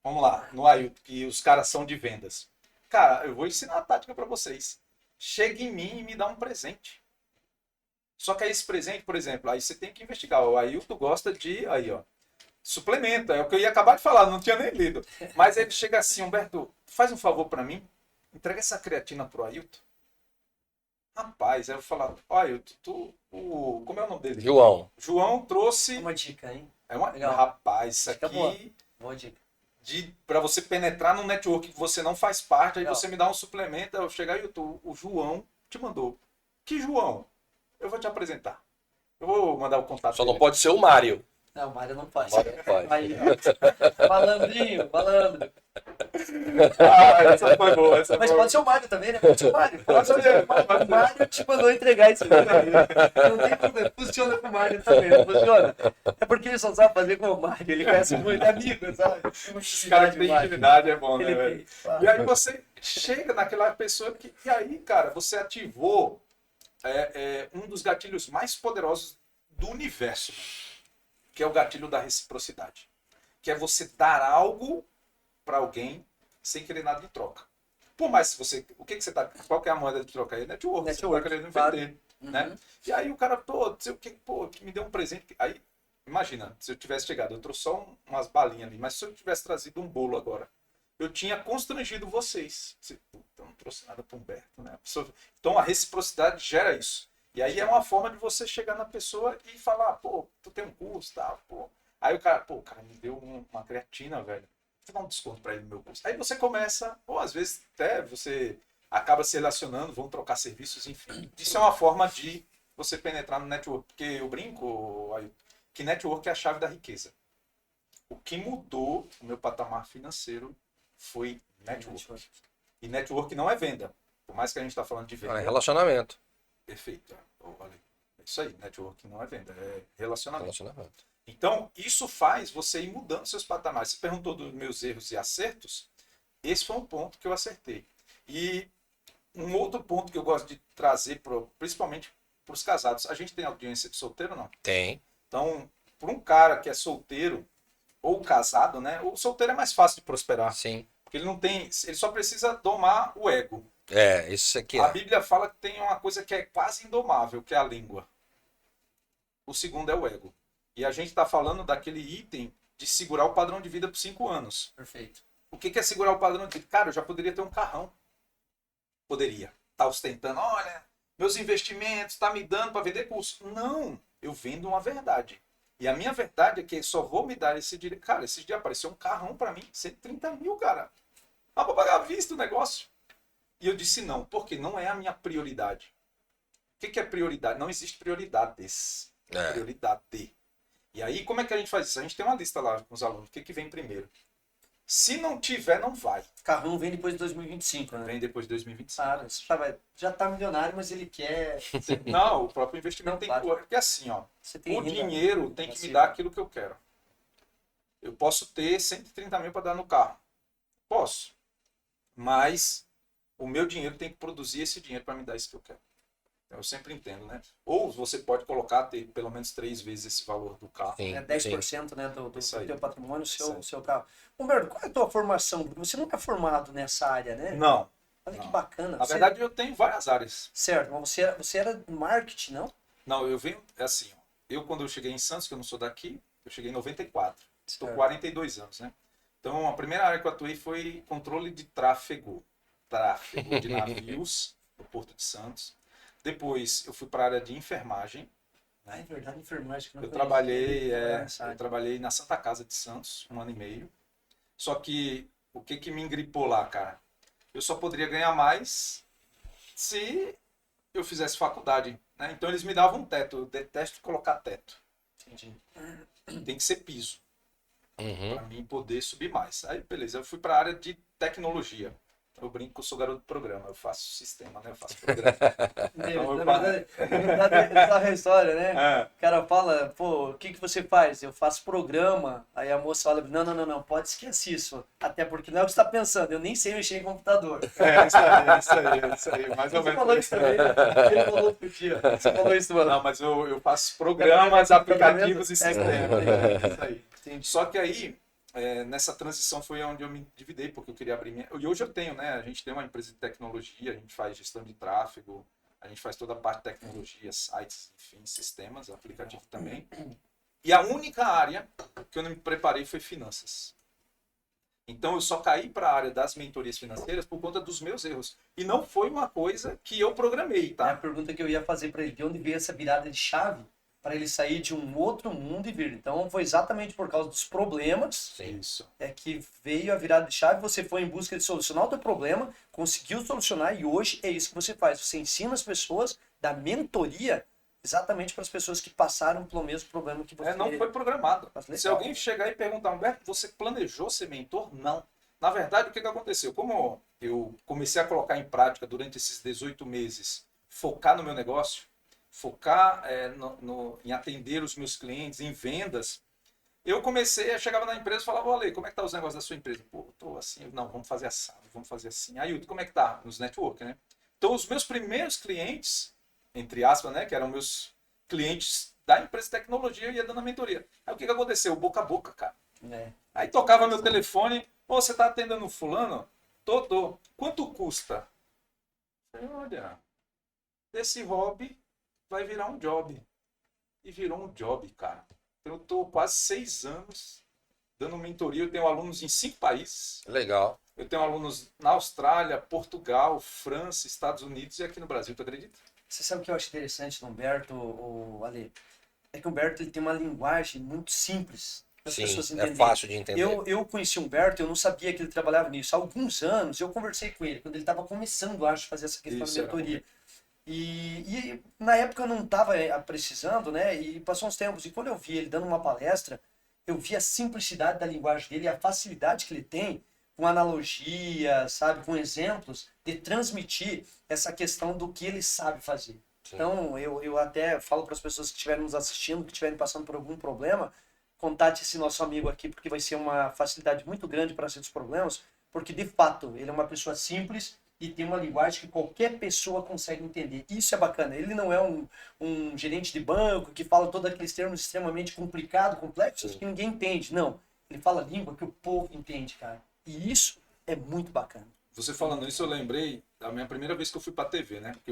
D: Vamos lá, no Ailton, que os caras são de vendas. Cara, eu vou ensinar a tática para vocês. Chega em mim e me dá um presente. Só que aí esse presente, por exemplo, aí você tem que investigar. O Ailton gosta de, aí ó, suplemento. É o que eu ia acabar de falar, não tinha nem lido. Mas ele chega assim, Humberto, faz um favor para mim, entrega essa creatina pro Ailton. Rapaz, aí eu falar, olha, como é o nome dele? João trouxe.
C: Uma dica, hein?
D: Legal. Rapaz, isso
C: Dica
D: aqui.
C: boa. Boa dica.
D: Para você penetrar no network que você não faz parte, aí
C: Legal.
D: você me dá um suplemento, eu chegar e o João te mandou. Que João? Eu vou te apresentar. Eu vou mandar o contato.
B: Só
D: dele.
B: não pode ser o Mário.
C: Não, o Mário não pode.
B: Mário não pode.
C: Aí, malandrinho, malandro.
D: Essa foi boa.
C: Mas pode ser o Mário também, né? Pode ser o Mário. O Mário te mandou entregar isso aí. Não tem problema. Funciona com o Mário também, não funciona? É porque ele só sabe fazer com o Mário. Ele conhece muito, é amigo, sabe?
D: Os caras que têm intimidade é bom, né,
C: Ele
D: velho?
C: tem, claro.
D: E aí você chega naquela pessoa que. E aí, cara, você ativou um dos gatilhos mais poderosos do universo, que é o gatilho da reciprocidade. Que é você dar algo para alguém sem querer nada de troca. Por mais que você. Qual que é a moeda de troca aí? Network. Você está querendo
C: claro.
D: vender. Né? E aí o cara, me deu um presente. Aí, imagina, se eu tivesse chegado, eu trouxe só umas balinhas ali, mas se eu tivesse trazido um bolo agora, eu tinha constrangido vocês. Eu não trouxe nada para o Humberto, né? Então a reciprocidade gera isso. E aí é uma forma de você chegar na pessoa e falar, pô, tu tem um curso, tá? Pô. Aí o cara me deu uma creatina, velho. Vou dar um desconto para ele no meu curso. Aí você começa, ou às vezes até você acaba se relacionando, vão trocar serviços, enfim. Isso é uma forma de você penetrar no network. Porque eu brinco, que network é a chave da riqueza. O que mudou o meu patamar financeiro foi network. E network não é venda. Por mais que a gente está falando de venda.
B: É relacionamento.
D: Perfeito. Olha, é isso aí. Network não é venda, é relacionamento. Então, isso faz você ir mudando seus patamares. Você perguntou dos meus erros e acertos. Esse foi um ponto que eu acertei. E um outro ponto que eu gosto de trazer, principalmente para os casados. A gente tem audiência de solteiro ou não?
B: Tem.
D: Então, para um cara que é solteiro ou casado, né? O solteiro é mais fácil de prosperar.
B: Sim.
D: Porque ele só precisa domar o ego.
B: Isso aqui
D: A Bíblia fala que tem uma coisa que é quase indomável, que é a língua. O segundo é o ego. E a gente está falando daquele item de segurar o padrão de vida por 5 anos.
C: Perfeito.
D: O que é segurar o padrão de vida? Cara, eu já poderia ter um carrão. Poderia. Tá ostentando, olha, meus investimentos, tá me dando para vender curso. Não, eu vendo uma verdade. E a minha verdade é que só vou me dar esse direito. Cara, esses dias apareceu um carrão para mim, 130 mil, cara. Dá para pagar à vista o negócio. E eu disse não, porque não é a minha prioridade. O que é prioridade? Não existe prioridades. Prioridade. E aí, como é que a gente faz isso? A gente tem uma lista lá com os alunos. O que vem primeiro? Se não tiver, não vai.
C: Carrão vem depois de 2025, né?
D: Vem depois de 2025.
C: Claro, já tá milionário, mas ele quer...
D: Não, o próprio investimento tem que... Porque assim, ó, o dinheiro tem que me dar aquilo que eu quero. Eu posso ter 130 mil para dar no carro. Posso. Mas o meu dinheiro tem que produzir esse dinheiro para me dar isso que eu quero. Eu sempre entendo, né? Ou você pode ter pelo menos 3 vezes esse valor do carro.
B: Sim,
C: 10%, né, do teu patrimônio, seu carro. Humberto, qual é a tua formação? Porque você não é formado nessa área, né?
D: Não.
C: Olha que bacana.
D: Na verdade, eu tenho várias áreas.
C: Certo, mas você era marketing, não?
D: Não, eu venho assim, ó. Eu quando eu cheguei em Santos, que eu não sou daqui, eu cheguei em 94. Estou com 42 anos, né? Então, a primeira área que eu atuei foi controle de tráfego. tráfego de navios no Porto de Santos. Depois eu fui para a área de enfermagem.
C: Ah, é verdade, enfermagem. Que eu não
D: Eu
C: conhecia.
D: trabalhei na Santa Casa de Santos 1 ano e meio. Só que o que me engripou lá, cara? Eu só poderia ganhar mais se eu fizesse faculdade, né? Então eles me davam um teto. Eu detesto colocar teto.
C: Entendi.
D: Tem que ser piso
B: Uhum.
D: para mim poder subir mais. Aí, beleza, eu fui para a área de tecnologia. Eu brinco que eu sou garoto de programa, eu faço sistema, né? Eu faço programa. Então,
C: Na verdade, é a história, né?
D: É.
C: O cara fala, pô, o que você faz? Eu faço programa. Aí a moça fala, não, pode esquecer isso. Até porque não é o que você está pensando, eu nem sei mexer em computador.
D: Isso aí, mais ou
C: Você
D: menos.
C: falou isso também, né? Ele falou outro dia. Você falou isso, mano.
D: Não, mas eu faço programas, aplicativos e sistemas. Isso aí.
C: Entendi.
D: Só que aí, nessa transição foi onde eu me dividei, porque eu queria abrir minha... E hoje eu tenho, né? A gente tem uma empresa de tecnologia, a gente faz gestão de tráfego, a gente faz toda a parte de tecnologia, sites, enfim, sistemas, aplicativo também. E a única área que eu não me preparei foi finanças. Então eu só caí para a área das mentorias financeiras por conta dos meus erros. E não foi uma coisa que eu programei,
C: É a
D: tá?
C: pergunta que eu ia fazer para ele, de onde veio essa virada de chave para ele sair de um outro mundo e vir. Então foi exatamente por causa dos problemas
D: Isso.
C: que veio a virada de chave, você foi em busca de solucionar o teu problema, conseguiu solucionar e hoje é isso que você faz. Você ensina as pessoas da mentoria exatamente para as pessoas que passaram pelo mesmo problema que você.
D: Não foi programado.
C: Mas legal.
D: Se alguém chegar e perguntar, Humberto, você planejou ser mentor? Não. Na verdade, o que aconteceu? Como eu comecei a colocar em prática durante esses 18 meses, focar no meu negócio, focar em atender os meus clientes, em vendas, eu chegava na empresa e falava, olha, como é que tá os negócios da sua empresa? Pô, tô assim, não, vamos fazer assado, vamos fazer assim. Aí, como é que tá? Nos network, né? Então, os meus primeiros clientes, entre aspas, né, que eram meus clientes da empresa de tecnologia, eu ia dando a mentoria. Aí, o que aconteceu? Boca a boca, cara. Aí, tocava meu telefone, você tá atendendo fulano? Tô. Quanto custa? Olha, esse hobby vai virar um job. E virou um job, cara. Eu tô quase 6 anos dando mentoria. Eu tenho alunos em 5 países.
B: Legal.
D: Eu tenho alunos na Austrália, Portugal, França, Estados Unidos e aqui no Brasil, tu acredita?
C: Você sabe o que eu acho interessante no Humberto, Ale? É que o Humberto ele tem uma linguagem muito simples. As pessoas
B: Sim, é
C: entenderem.
B: fácil de entender.
C: Eu conheci o Humberto, eu não sabia que ele trabalhava nisso. Há alguns anos eu conversei com ele, quando ele estava começando, acho, a fazer essa questão de mentoria. E na época eu não estava precisando, né? E passou uns tempos. E quando eu vi ele dando uma palestra, eu vi a simplicidade da linguagem dele, a facilidade que ele tem com analogia, sabe, com exemplos, de transmitir essa questão do que ele sabe fazer.
B: Sim.
C: Então, eu até falo para as pessoas que estiverem nos assistindo, que estiverem passando por algum problema, contate esse nosso amigo aqui, porque vai ser uma facilidade muito grande para esses problemas, porque de fato ele é uma pessoa simples e tem uma linguagem que qualquer pessoa consegue entender. Isso é bacana. Ele não é um gerente de banco que fala todos aqueles termos extremamente complicados, complexos, que ninguém entende. Não. Ele fala língua que o povo entende, cara. E isso é muito bacana.
D: Você falando isso, eu lembrei da minha primeira vez que eu fui pra TV, né? Porque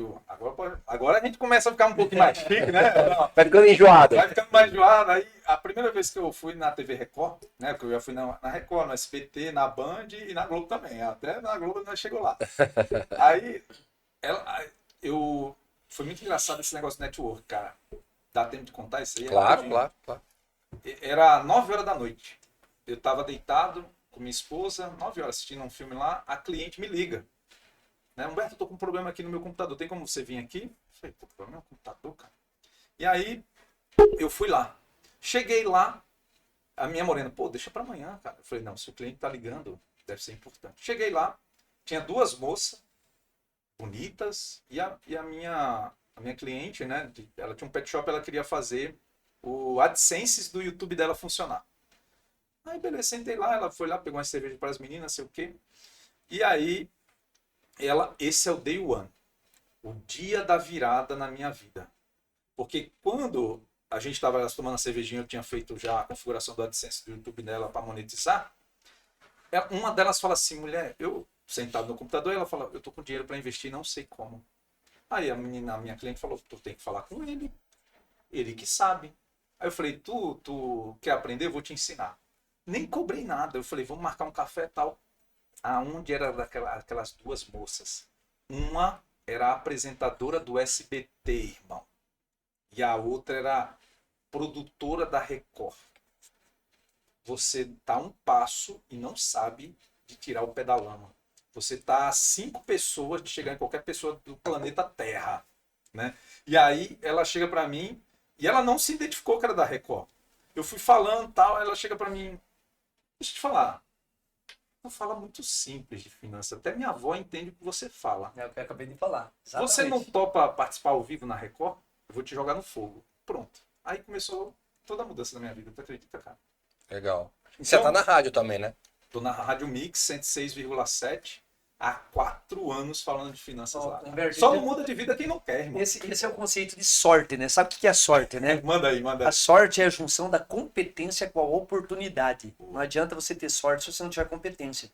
D: agora a gente começa a ficar um pouquinho mais chique, né?
B: Vai ficando enjoado.
D: Vai ficando mais enjoado. Aí, a primeira vez que eu fui na TV Record, né? Porque eu já fui na Record, no SBT, na Band e na Globo também. Até na Globo nós chegou lá. Aí, foi muito engraçado esse negócio de network, cara. Dá tempo de contar isso aí?
B: Claro.
D: Era 9 horas da noite. Eu tava deitado com minha esposa, 9 horas assistindo um filme lá, a cliente me liga. Né? Humberto, eu tô com um problema aqui no meu computador, tem como você vir aqui? Eu falei, pô, problema no computador, cara. E aí, eu fui lá. Cheguei lá, a minha morena, pô, deixa pra amanhã, cara. Eu falei, não, se o cliente tá ligando, deve ser importante. Cheguei lá, tinha 2 moças, bonitas, e a minha cliente, né, ela tinha um pet shop, ela queria fazer o AdSense do YouTube dela funcionar. Aí, beleza, sentei lá, ela foi lá, pegou uma cerveja para as meninas, sei o quê. E aí, esse é o day one. O dia da virada na minha vida. Porque quando a gente estava tomando a cervejinha, eu tinha feito já a configuração do AdSense do YouTube dela para monetizar. Uma delas fala assim, mulher, eu sentado no computador, ela fala, eu tô com dinheiro para investir, não sei como. Aí a minha cliente falou, tu tem que falar com ele que sabe. Aí eu falei, tu quer aprender? Eu vou te ensinar. Nem cobrei nada. Eu falei, vamos marcar um café e tal. aonde era aquelas duas moças. Uma era a apresentadora do SBT, irmão. E a outra era produtora da Record. Você tá um passo e não sabe de tirar o pé da lama. Você tá a 5 pessoas de chegar em qualquer pessoa do planeta Terra, né? E aí ela chega pra mim e ela não se identificou que era da Record. Eu fui falando tal, ela chega pra mim, deixa eu te falar, não fala muito simples de finanças. Até minha avó entende o que você fala.
C: É o que eu acabei de falar.
D: Você não topa participar ao vivo na Record? Eu vou te jogar no fogo. Pronto. Aí começou toda a mudança na minha vida. Tu acredita, cara?
B: Legal. E você tá na rádio também, né?
D: Tô na Rádio Mix 106,7 há 4 anos falando de finanças lá. Só não muda de vida quem não quer, irmão.
C: Esse é o conceito de sorte, né? Sabe o que é sorte, né?
D: Manda aí, manda aí.
C: A sorte é a junção da competência com a oportunidade. Não adianta você ter sorte se você não tiver competência.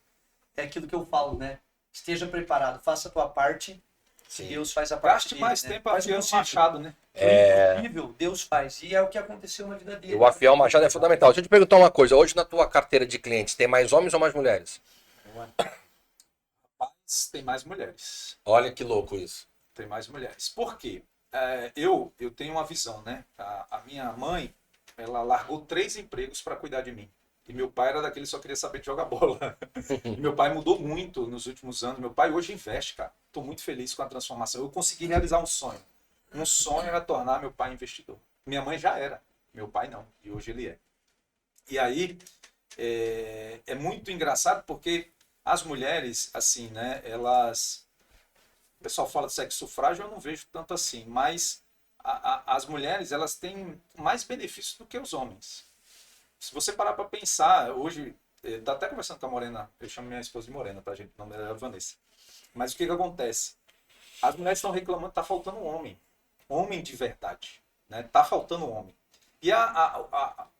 C: É aquilo que eu falo, né? Esteja preparado, faça a tua parte,
B: Sim.
C: Deus faz a parte
D: Gaste
C: dele,
D: mais
C: né?
D: tempo
C: Faz o
D: afiando o
C: possível.
D: machado, né?
C: O impossível, Deus faz. E é o que aconteceu na vida dele.
B: O afiar o machado é fundamental. Deixa eu te perguntar uma coisa. Hoje na tua carteira de clientes, tem mais homens ou mais mulheres?
D: Mas tem mais mulheres.
B: Olha que louco isso.
D: Tem mais mulheres. Por quê? Eu tenho uma visão, né? A minha mãe, ela largou 3 empregos para cuidar de mim. E meu pai era daquele que só queria saber de jogar bola. E meu pai mudou muito nos últimos anos. Meu pai hoje investe, cara. Estou muito feliz com a transformação. Eu consegui realizar um sonho. Um sonho era tornar meu pai investidor. Minha mãe já era. Meu pai não. E hoje ele é. E aí, é muito engraçado porque as mulheres, assim, né? Elas... O pessoal fala de sexo frágil, eu não vejo tanto assim. Mas as mulheres, elas têm mais benefícios do que os homens. Se você parar para pensar, hoje, tá até conversando com a Morena, eu chamo minha esposa de Morena, tá, gente? O nome dela é Vanessa. Mas o que acontece? As mulheres estão reclamando que tá faltando homem. Homem de verdade, né? Tá faltando homem. E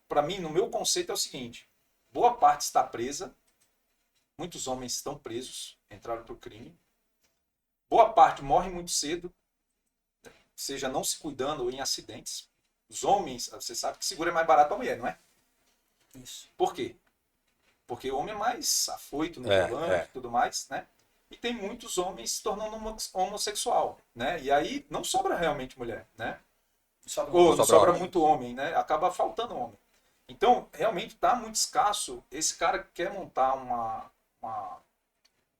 D: para mim, no meu conceito é o seguinte, boa parte está presa, muitos homens estão presos, entraram pro crime, boa parte morre muito cedo, seja não se cuidando ou em acidentes. Os homens, você sabe que seguro é mais barato a mulher, não é?
C: Isso.
D: Por quê? Porque o homem é mais afoito no volante e tudo mais, né? E tem muitos homens se tornando homossexual, né? E aí não sobra realmente mulher, né? Ou não sobra muito homem, né? Acaba faltando homem. Então, realmente está muito escasso esse cara que quer montar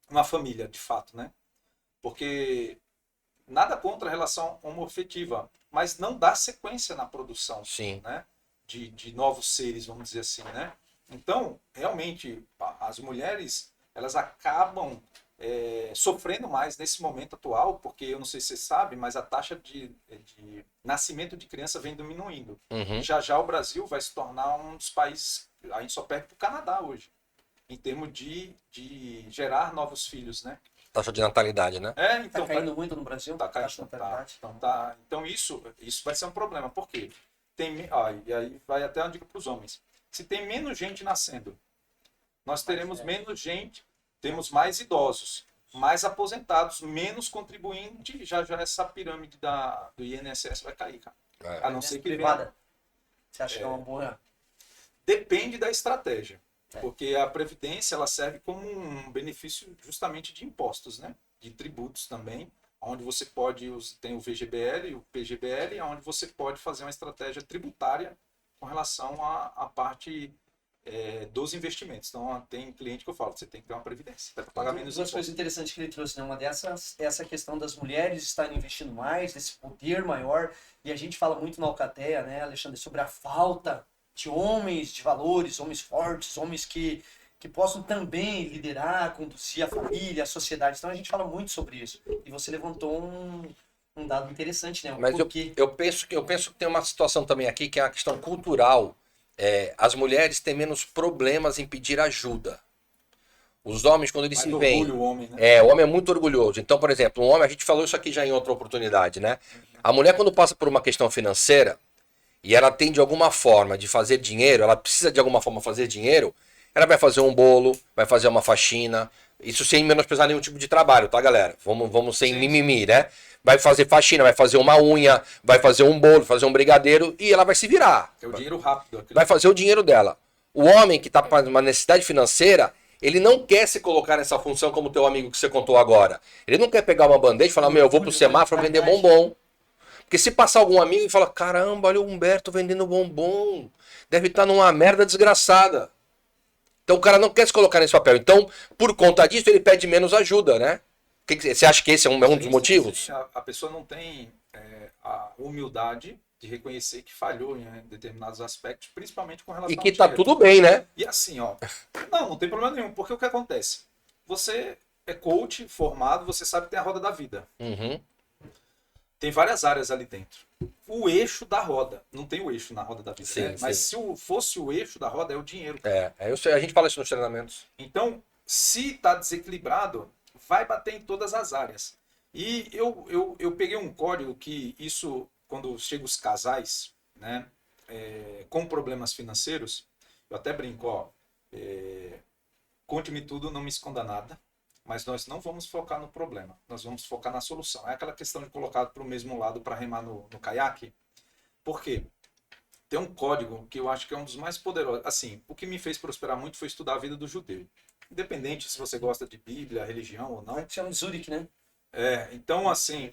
D: uma família, de fato, né? Porque nada contra a relação homoafetiva, mas não dá sequência na produção.
B: Sim.
D: Né? De novos seres, vamos dizer assim, né? Então, realmente, as mulheres, elas acabam sofrendo mais nesse momento atual, porque eu não sei se você sabe, mas a taxa de nascimento de criança vem diminuindo.
B: Uhum.
D: Já já o Brasil vai se tornar um dos países, a gente só perde para o Canadá hoje, em termos de gerar novos filhos, né?
B: Taxa de natalidade, né?
C: Então,
D: Então,
C: tá caindo muito no Brasil?
D: Tá caindo, então isso vai ser um problema, por quê? E aí vai até uma dica para os homens. Se tem menos gente nascendo, nós teremos menos gente, temos mais idosos, mais aposentados, menos contribuinte, já essa pirâmide do INSS vai cair, cara. A não ser que
C: privada. Você acha que é uma boa?
D: Depende da estratégia. Porque a Previdência ela serve como um benefício justamente de impostos, né? De tributos também, onde você pode, tem o VGBL e o PGBL, onde você pode fazer uma estratégia tributária com relação à parte dos investimentos. Então, tem cliente que eu falo, você tem que ter uma previdência, para pagar menos
C: Duas coisas interessantes que ele trouxe, né? Uma dessas é essa questão das mulheres estarem investindo mais, desse poder maior, e a gente fala muito na Alcateia, né, Alexandre, sobre a falta de homens de valores, homens fortes, homens que possam também liderar, conduzir a família, a sociedade. Então a gente fala muito sobre isso. E você levantou um dado interessante, né?
B: Mas eu penso que tem uma situação também aqui que é a questão cultural. As mulheres têm menos problemas em pedir ajuda. Os homens, quando eles se veem...
D: o homem, né?
B: O homem é muito orgulhoso. Então, por exemplo, um homem, a gente falou isso aqui já em outra oportunidade, né? A mulher, quando passa por uma questão financeira e ela tem de alguma forma de fazer dinheiro, ela precisa de alguma forma fazer dinheiro, ela vai fazer um bolo, vai fazer uma faxina, isso sem menosprezar nenhum tipo de trabalho, tá, galera? Vamos sem mimimi, né? Vai fazer faxina, vai fazer uma unha, vai fazer um bolo, fazer um brigadeiro e ela vai se virar.
D: É o dinheiro rápido.
B: Vai fazer o dinheiro dela. O homem que está com uma necessidade financeira, Ele não quer se colocar nessa função como teu amigo que você contou agora. Ele não quer pegar uma bandeja e falar, meu, eu vou pro semáforo vender bombom. Porque se passar algum amigo e falar, caramba, olha o Humberto vendendo bombom. Deve estar numa merda desgraçada. Então o cara não quer se colocar nesse papel. Então, por conta disso, ele pede menos ajuda, né? Você acha que esse é um dos motivos?
D: Sim, a pessoa não tem a humildade de reconhecer que falhou em determinados aspectos, principalmente com relação
B: E que
D: ao
B: tá
D: dinheiro.
B: tudo bem, né?
D: E assim, ó, não tem problema nenhum, porque o que acontece? Você é coach formado, você sabe que tem a roda da vida.
B: Uhum.
D: Tem várias áreas ali dentro. O eixo da roda, não tem o eixo na roda da vida,
B: Sim,
D: né? Mas
B: sim.
D: se fosse o eixo da roda, é o dinheiro.
B: Eu sei, a gente fala isso nos treinamentos.
D: Então, se está desequilibrado, vai bater em todas as áreas. E eu peguei um código que isso, quando chegam os casais, né, com problemas financeiros, eu até brinco, ó, conte-me tudo, não me esconda nada, mas nós não vamos focar no problema, nós vamos focar na solução. É aquela questão de colocar para o mesmo lado para remar no caiaque. Por quê? Tem um código que eu acho que é um dos mais poderosos. Assim, o que me fez prosperar muito foi estudar a vida do judeu. Independente se você gosta de Bíblia, religião ou não.
C: Chama de Zurich, né?
D: Então, assim,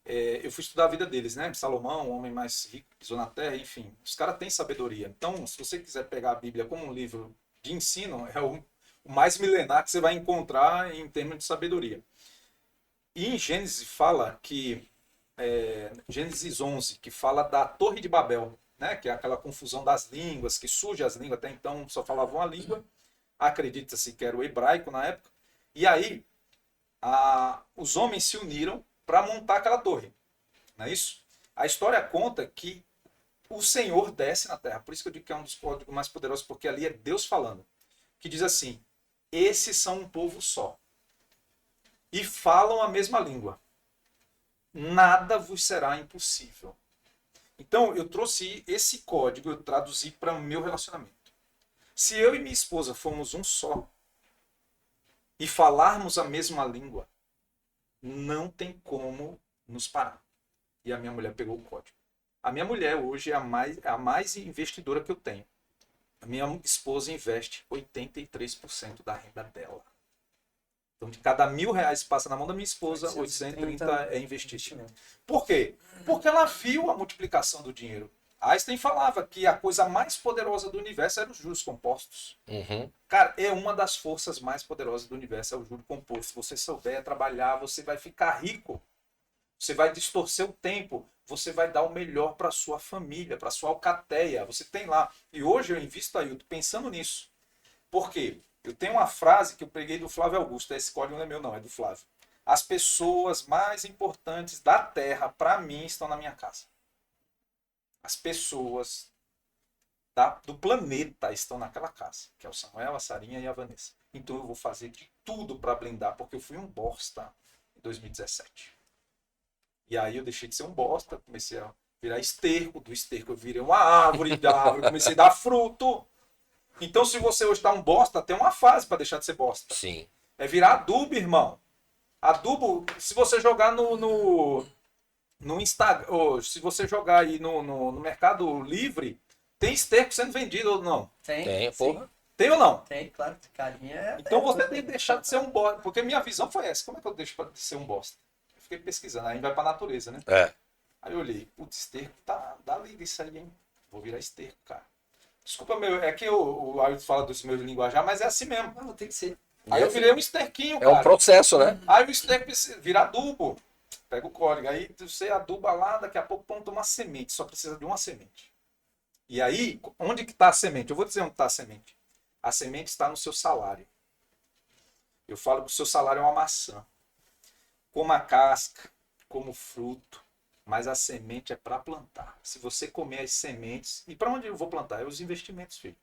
D: eu fui estudar a vida deles, né? Salomão, o homem mais rico que pisou na terra, enfim. Os caras têm sabedoria. Então, se você quiser pegar a Bíblia como um livro de ensino, é o mais milenar que você vai encontrar em termos de sabedoria. E em Gênesis fala que, Gênesis 11, que fala da Torre de Babel, né? Que é aquela confusão das línguas, que surge as línguas, até então só falavam uma língua, acredita-se que era o hebraico na época, e aí os homens se uniram para montar aquela torre, não é isso? A história conta que o Senhor desce na terra, por isso que eu digo que é um dos códigos mais poderosos, porque ali é Deus falando, que diz assim, esses são um povo só, e falam a mesma língua, nada vos será impossível. Então, eu trouxe esse código, eu traduzi para o meu relacionamento. Se eu e minha esposa formos um só e falarmos a mesma língua, não tem como nos parar. E a minha mulher pegou o código. A minha mulher hoje é a mais investidora que eu tenho. A minha esposa investe 83% da renda dela. Então, de cada R$1.000 que passa na mão da minha esposa, 830 é investido. Por quê? Porque ela viu a multiplicação do dinheiro. Einstein falava que a coisa mais poderosa do universo era os juros compostos.
B: Uhum.
D: Cara, é uma das forças mais poderosas do universo, é o juro composto. Se você souber trabalhar, você vai ficar rico. Você vai distorcer o tempo. Você vai dar o melhor para a sua família, para a sua alcateia. Você tem lá. E hoje eu invisto, Ailton, pensando nisso. Por quê? Eu tenho uma frase que eu peguei do Flávio Augusto. Esse código não é meu, não, é do Flávio. As pessoas mais importantes da Terra, para mim, estão na minha casa. As pessoas do planeta estão naquela casa, que é o Samuel, a Sarinha e a Vanessa. Então eu vou fazer de tudo para blindar, porque eu fui um bosta em 2017. E aí eu deixei de ser um bosta, comecei a virar esterco, do esterco eu virei uma árvore, da árvore comecei a dar fruto. Então se você hoje está um bosta, tem uma fase para deixar de ser bosta.
B: Sim.
D: É virar adubo, irmão. Adubo, se você jogar no Instagram, ou se você jogar aí no Mercado Livre, tem esterco sendo vendido ou não?
B: Tem, porra.
D: Tem ou não?
C: Tem, claro. Carinha
D: Então você tem que deixar de ser um bosta. Porque minha visão foi essa. Como é que eu deixo de ser um bosta? Eu fiquei pesquisando. Aí a gente vai pra natureza, né? Aí eu olhei. Putz, esterco dá liga isso aí, hein? Vou virar esterco, cara. Desculpa, é que o Ailton fala dos meus linguajar, mas é assim mesmo.
C: Não, tem que ser.
D: Aí eu virei um esterquinho,
B: cara. É um processo, né?
D: Aí o esterco vira adubo. Pega o código. Aí você aduba lá, daqui a pouco planta uma semente. Só precisa de uma semente. E aí, onde que está a semente? Eu vou dizer onde está a semente. A semente está no seu salário. Eu falo que o seu salário é uma maçã. Como a casca, como fruto. Mas a semente é para plantar. Se você comer as sementes... E para onde eu vou plantar? É os investimentos, filho.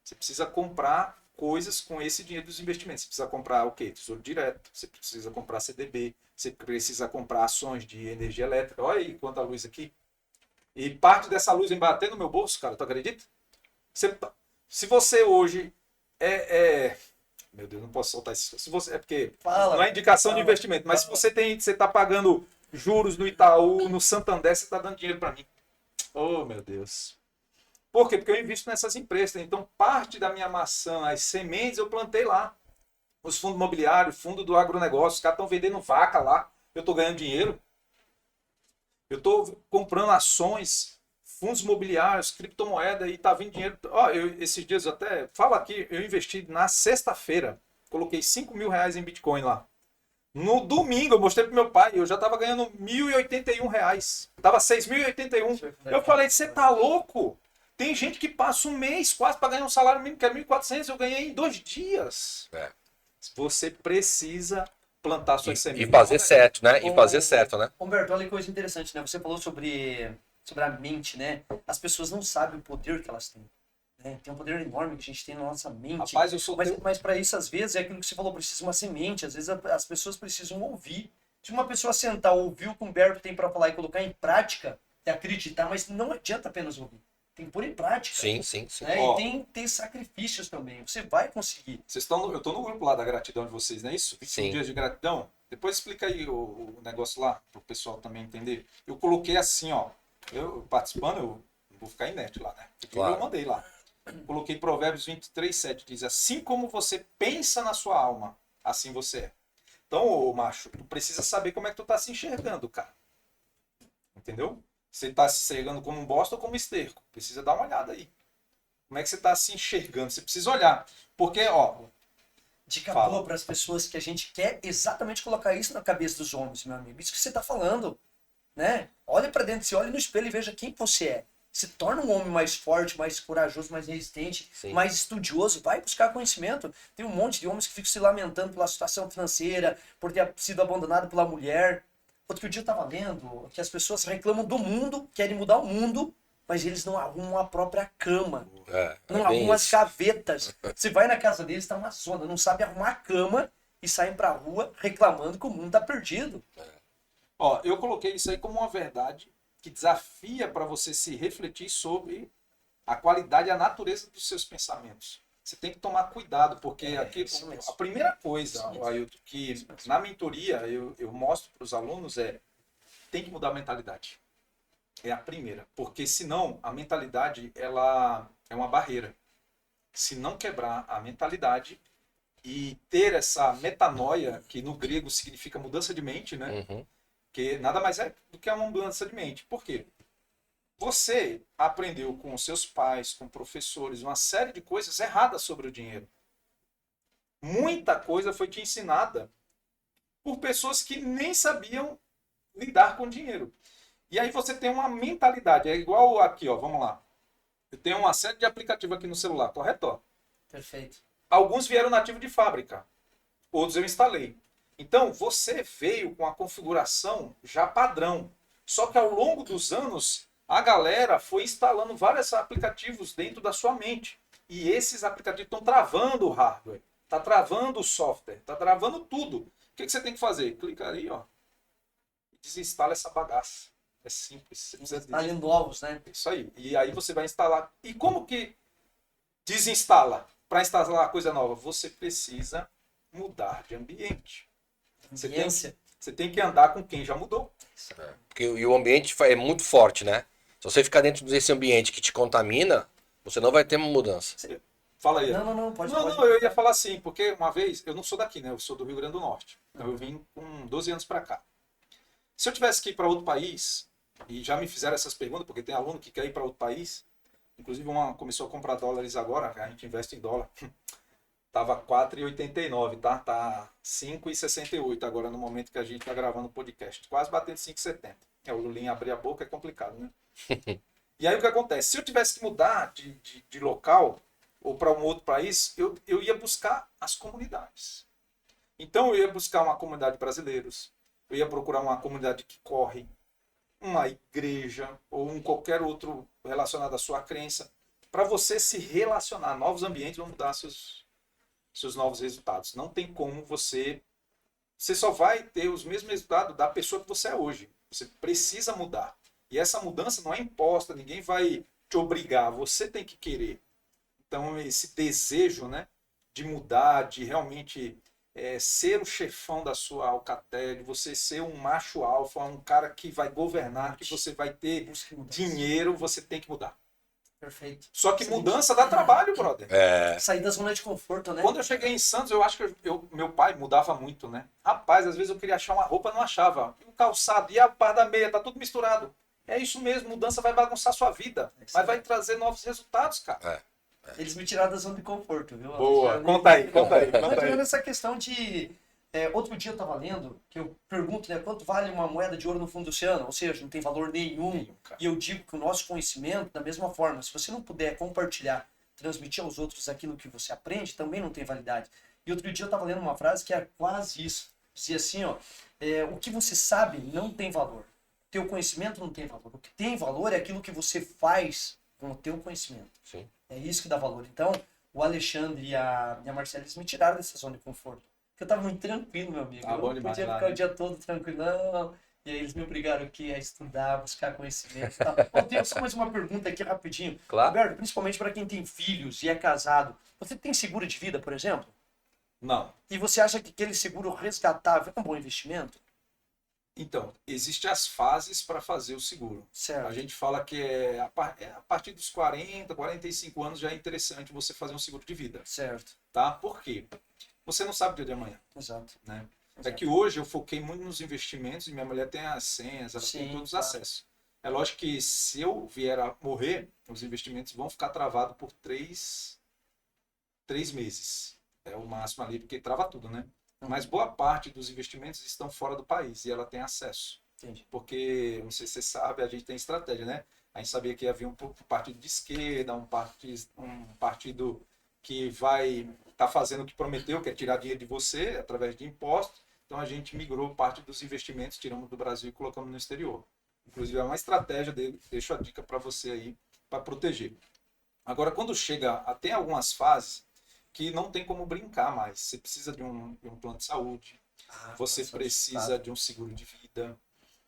D: Você precisa comprar coisas com esse dinheiro dos investimentos. Você precisa comprar o quê? Tesouro direto. Você precisa comprar CDB. Você precisa comprar ações de energia elétrica. Olha aí quanta luz aqui. E parte dessa luz vem bater no meu bolso, cara. Tu acredita? Se você hoje Meu Deus, não posso soltar isso. Se você, porque não é indicação de investimento. Mas se você está pagando juros no Itaú, no Santander, você está dando dinheiro para mim. Oh, meu Deus. Por quê? Porque eu invisto nessas empresas. Então, parte da minha maçã, as sementes, eu plantei lá. Os fundos imobiliários, fundo do agronegócio, os caras estão vendendo vaca lá. Eu estou ganhando dinheiro. Eu estou comprando ações, fundos imobiliários, criptomoeda e está vindo dinheiro. Esses dias eu até falo aqui, eu investi na sexta-feira, coloquei R$ 5.000 em Bitcoin lá. No domingo eu mostrei pro meu pai, eu já estava ganhando R$ 1.081. Tava 6.081. Eu falei, você tá louco? Tem gente que passa um mês quase para ganhar um salário mínimo que é 1.400, eu ganhei em 2 dias. Você precisa plantar suas sementes.
B: E fazer certo, né? E fazer certo, né?
C: Humberto, olha que coisa interessante, né? Você falou sobre a mente, né? As pessoas não sabem o poder que elas têm. Né? Tem um poder enorme que a gente tem na nossa mente.
D: Rapaz, eu sou
C: mas para isso, às vezes, é aquilo que você falou, precisa uma semente. Às vezes as pessoas precisam ouvir. Se uma pessoa sentar, ouvir o que o Humberto tem para falar e colocar em prática, é acreditar, mas não adianta apenas ouvir. Tem que pôr em prática.
B: Sim.
C: Né? E tem que ter sacrifícios também. Você vai conseguir.
D: Eu estou no grupo lá da gratidão de vocês, não é isso? 21
B: Sim.
D: dias de gratidão. Depois explica aí o negócio lá, para o pessoal também entender. Eu coloquei assim, ó. Eu participando, eu vou ficar inerte lá, né?
B: Claro.
D: Eu mandei lá. Coloquei Provérbios 23:7, diz: assim como você pensa na sua alma, assim você é. Então, ô macho, tu precisa saber como é que tu tá se enxergando, cara. Entendeu? Você tá se enxergando como um bosta ou como esterco? Precisa dar uma olhada aí. Como é que você tá se enxergando? Você precisa olhar. Porque, ó...
C: Dica boa para as pessoas que a gente quer exatamente colocar isso na cabeça dos homens, meu amigo. Isso que você tá falando, né? Olhe para dentro, se olhe no espelho e veja quem você é. Se torna um homem mais forte, mais corajoso, mais resistente,
B: Sim.
C: mais estudioso. Vai buscar conhecimento. Tem um monte de homens que ficam se lamentando pela situação financeira, por ter sido abandonado pela mulher. Outro dia eu estava lendo que as pessoas reclamam do mundo, querem mudar o mundo, mas eles não arrumam a própria cama. Não arrumam as gavetas. Você vai na casa deles, está uma zona. Não sabe arrumar a cama e saem para a rua reclamando que o mundo está perdido.
D: Ó, eu coloquei isso aí como uma verdade que desafia para você se refletir sobre a qualidade e a natureza dos seus pensamentos. Você tem que tomar cuidado, porque aqui a primeira coisa, Ailton, que na mentoria eu mostro para os alunos tem que mudar a mentalidade. É a primeira, porque senão a mentalidade ela é uma barreira. Se não quebrar a mentalidade e ter essa metanoia, que no grego significa mudança de mente, né?
B: Uhum.
D: Que nada mais é do que uma mudança de mente. Por quê? Você aprendeu com seus pais, com professores, uma série de coisas erradas sobre o dinheiro. Muita coisa foi te ensinada por pessoas que nem sabiam lidar com dinheiro. E aí você tem uma mentalidade, é igual aqui, ó, vamos lá. Eu tenho uma série de aplicativos aqui no celular, correto? Ó.
C: Perfeito.
D: Alguns vieram nativo de fábrica, outros eu instalei. Então, você veio com a configuração já padrão. Só que ao longo dos anos, a galera foi instalando vários aplicativos dentro da sua mente. E esses aplicativos estão travando o hardware, está travando o software, está travando tudo. O que você tem que fazer? Clica aí, ó, e desinstala essa bagaça. É simples. Você precisa
C: Instalem novos, né?
D: Isso aí. E aí você vai instalar. E como que desinstala? Para instalar coisa nova, você precisa mudar de ambiente. Você tem que andar com quem já mudou.
B: Porque o ambiente é muito forte, né? Se você ficar dentro desse ambiente que te contamina, você não vai ter uma mudança.
D: Fala aí.
C: Não, pode.
D: Não, eu ia falar assim, porque uma vez, eu não sou daqui, né? Eu sou do Rio Grande do Norte. Então eu vim com 12 anos para cá. Se eu tivesse que ir para outro país, e já me fizeram essas perguntas, porque tem aluno que quer ir para outro país, inclusive uma começou a comprar dólares agora, a gente investe em dólar. Tava 4,89, tá? Tá 5,68 agora no momento que a gente tá gravando o podcast. Quase batendo 5,70. O Lulinha abrir a boca é complicado, né? E aí o que acontece? Se eu tivesse que mudar de local ou para um outro país, eu ia buscar as comunidades. Então eu ia buscar uma comunidade de brasileiros, eu ia procurar uma comunidade que corre, uma igreja ou qualquer outro relacionado à sua crença, para você se relacionar. Novos ambientes vão mudar seus novos resultados. Não tem como você só vai ter os mesmos resultados da pessoa que você é hoje. Você precisa mudar. E essa mudança não é imposta, ninguém vai te obrigar, você tem que querer. Então esse desejo, né, de mudar, de realmente ser o chefão da sua alcatéia, de você ser um macho alfa, um cara que vai governar, que você vai ter dinheiro, você tem que mudar.
C: Perfeito.
D: Só que
C: Excelente.
D: mudança dá trabalho, brother.
C: Sair da zona de conforto, né?
D: Quando eu cheguei em Santos, eu acho que meu pai mudava muito, né? Rapaz, às vezes eu queria achar uma roupa, não achava. E o calçado, e a par da meia, tá tudo misturado. É isso mesmo, mudança vai bagunçar sua vida, mas vai trazer novos resultados, cara.
C: Eles me tiraram da zona de conforto, viu?
D: Boa,
C: Alexandre?
D: conta aí, conta aí,
C: Mas
D: conta aí.
C: tirando essa questão de... outro dia eu tava lendo, que eu pergunto, né, quanto vale uma moeda de ouro no fundo do oceano? Ou seja, não tem valor nenhum.
D: Cara.
C: E eu digo que o nosso conhecimento, da mesma forma, se você não puder compartilhar, transmitir aos outros aquilo que você aprende, também não tem validade. E outro dia eu tava lendo uma frase que é quase isso. Dizia assim, ó, o que você sabe não tem valor. O teu conhecimento não tem valor. O que tem valor é aquilo que você faz com o teu conhecimento.
B: Sim.
C: É isso que dá valor. Então, o Alexandre e a Marcela, eles me tiraram dessa zona de conforto. Porque eu tava muito tranquilo, meu amigo.
D: Ah, bom
C: Eu
D: demais,
C: podia
D: lá,
C: ficar
D: né?
C: o dia todo tranquilão. E aí eles me obrigaram aqui a estudar, buscar conhecimento e tal. Bom, tenho só mais uma pergunta aqui rapidinho.
B: Claro.
C: Roberto, principalmente para quem tem filhos e é casado. Você tem seguro de vida, por exemplo?
D: Não.
C: E você acha que aquele seguro resgatável é um bom investimento?
D: Então, existem as fases para fazer o seguro. A
C: Certo.
D: gente fala que a partir dos 40, 45 anos já é interessante você fazer um seguro de vida,
C: Certo.
D: tá? Por quê? Você não sabe o dia de amanhã,
C: Exato.
D: né? É
C: Exato.
D: que hoje eu foquei muito nos investimentos e minha mulher tem as senhas, ela tem
C: Sim,
D: todos os
C: claro.
D: acessos. É lógico que se eu vier a morrer, os investimentos vão ficar travados por 3 meses. É o máximo ali, porque trava tudo, né? Mas boa parte dos investimentos estão fora do país e ela tem acesso.
C: Entendi.
D: Porque, não sei se você sabe, a gente tem estratégia, né? A gente sabia que havia um partido de esquerda, um partido que vai estar fazendo o que prometeu, que é tirar dinheiro de você através de impostos. Então a gente migrou parte dos investimentos, tiramos do Brasil e colocamos no exterior. Inclusive é uma estratégia dele, deixo a dica para você aí, para proteger. Agora, quando chega, até algumas fases que não tem como brincar mais. Você precisa de um plano de saúde, você precisa de um seguro de vida,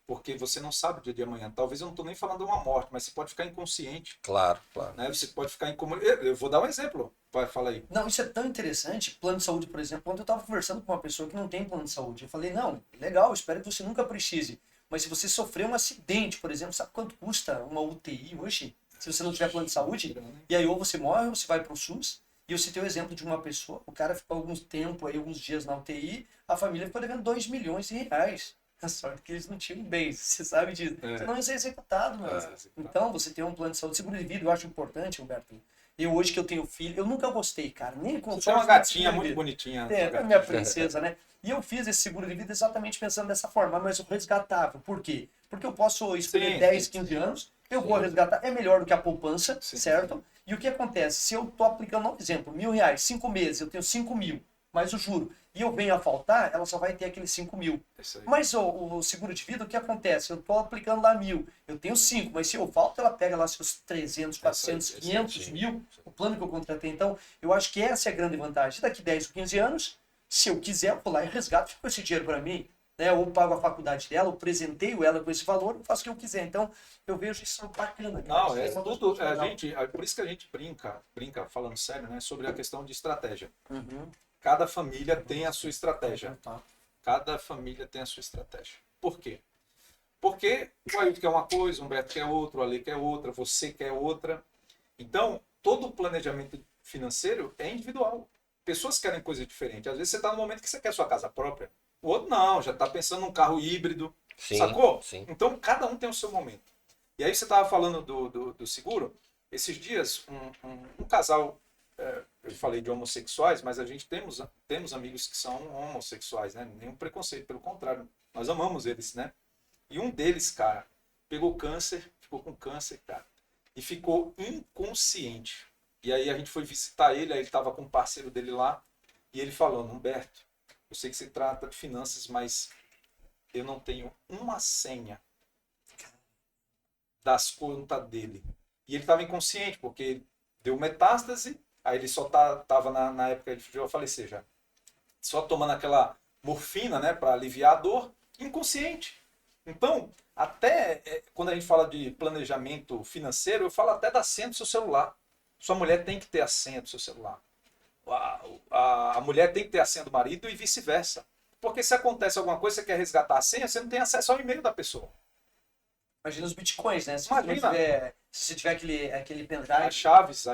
D: porque você não sabe o dia de amanhã. Talvez eu não estou nem falando de uma morte, mas você pode ficar inconsciente,
B: Claro, claro.
D: né? Você pode ficar incomodado. Eu vou dar um exemplo. Vai, fala aí.
C: Não, isso é tão interessante. Plano de saúde, por exemplo, quando eu estava conversando com uma pessoa que não tem plano de saúde, eu falei, não, legal, espero que você nunca precise. Mas se você sofrer um acidente, por exemplo, sabe quanto custa uma UTI hoje? Se você não tiver plano de saúde? E aí ou você morre ou você vai para o SUS. E eu citei o exemplo de uma pessoa, o cara ficou alguns tempo aí, alguns dias na UTI, a família ficou devendo 2 milhões de reais. A sorte que eles não tinham bens, você sabe disso. Senão ia ser executado, mano. Então, você tem um plano de saúde, seguro de vida, eu acho importante, Humberto. Eu hoje que eu tenho filho, eu nunca gostei, cara, nem com
D: Você tem uma gatinha muito bonitinha.
C: é minha princesa, né? E eu fiz esse seguro de vida exatamente pensando dessa forma, mas o resgatável. Por quê? Porque eu posso escolher 10, 15 anos, eu vou resgatar, é melhor do que a poupança, certo? E o que acontece? Se eu tô aplicando, um exemplo, R$ 1.000, 5 meses, eu tenho 5 mil, mas o juro, e eu venho a faltar, ela só vai ter aqueles 5 mil. Mas o seguro de vida, o que acontece? Eu tô aplicando lá 1.000, eu tenho 5, mas se eu falto, ela pega lá seus 300, 400, 500 mil, o plano que eu contratei. Então, eu acho que essa é a grande vantagem. Daqui 10 ou 15 anos, se eu quiser, eu vou lá e resgato, fico com esse dinheiro para mim, né? Ou pago a faculdade dela, ou presenteio ela com esse valor, eu faço o que eu quiser. Então, eu vejo isso bacana. Cara.
D: Não,
C: Isso uma
D: tudo,
C: coisa legal.
D: por isso que a gente brinca, falando sério, né, sobre a questão de estratégia.
C: Uhum.
D: Cada família tem a sua estratégia.
C: Tá.
D: Cada família tem a sua estratégia. Por quê? Porque o Ailton quer uma coisa, o Humberto quer outra, o Ale quer outra, você quer outra. Então, todo o planejamento financeiro é individual. Pessoas querem coisa diferente. Às vezes você está no momento que você quer sua casa própria. O outro não, já está pensando num carro híbrido.
B: Sim,
D: sacou?
B: sim.
D: Então, cada um tem o seu momento. E aí você estava falando do seguro. Esses dias, um casal, eu falei de homossexuais, mas a gente temos amigos que são homossexuais, né? Nenhum preconceito, pelo contrário. Nós amamos eles, né? E um deles, cara, pegou câncer, ficou com câncer, cara, e ficou inconsciente. E aí a gente foi visitar ele, aí ele estava com um parceiro dele lá, e ele falou, Humberto, eu sei que você trata de finanças, mas eu não tenho uma senha das contas dele. E ele estava inconsciente, porque deu metástase, aí ele só estava na época, ele veio a falecer já, só tomando aquela morfina, né, para aliviar a dor, inconsciente. Então, até quando a gente fala de planejamento financeiro, eu falo até da senha do seu celular. Sua mulher tem que ter a senha do seu celular. A mulher tem que ter a senha do marido e vice-versa. Porque se acontece alguma coisa, você quer resgatar a senha, você não tem acesso ao e-mail da pessoa.
C: Imagina os bitcoins, né? Se
D: Imagina.
C: você não tiver, se você tiver aquele pendrive
D: As chaves.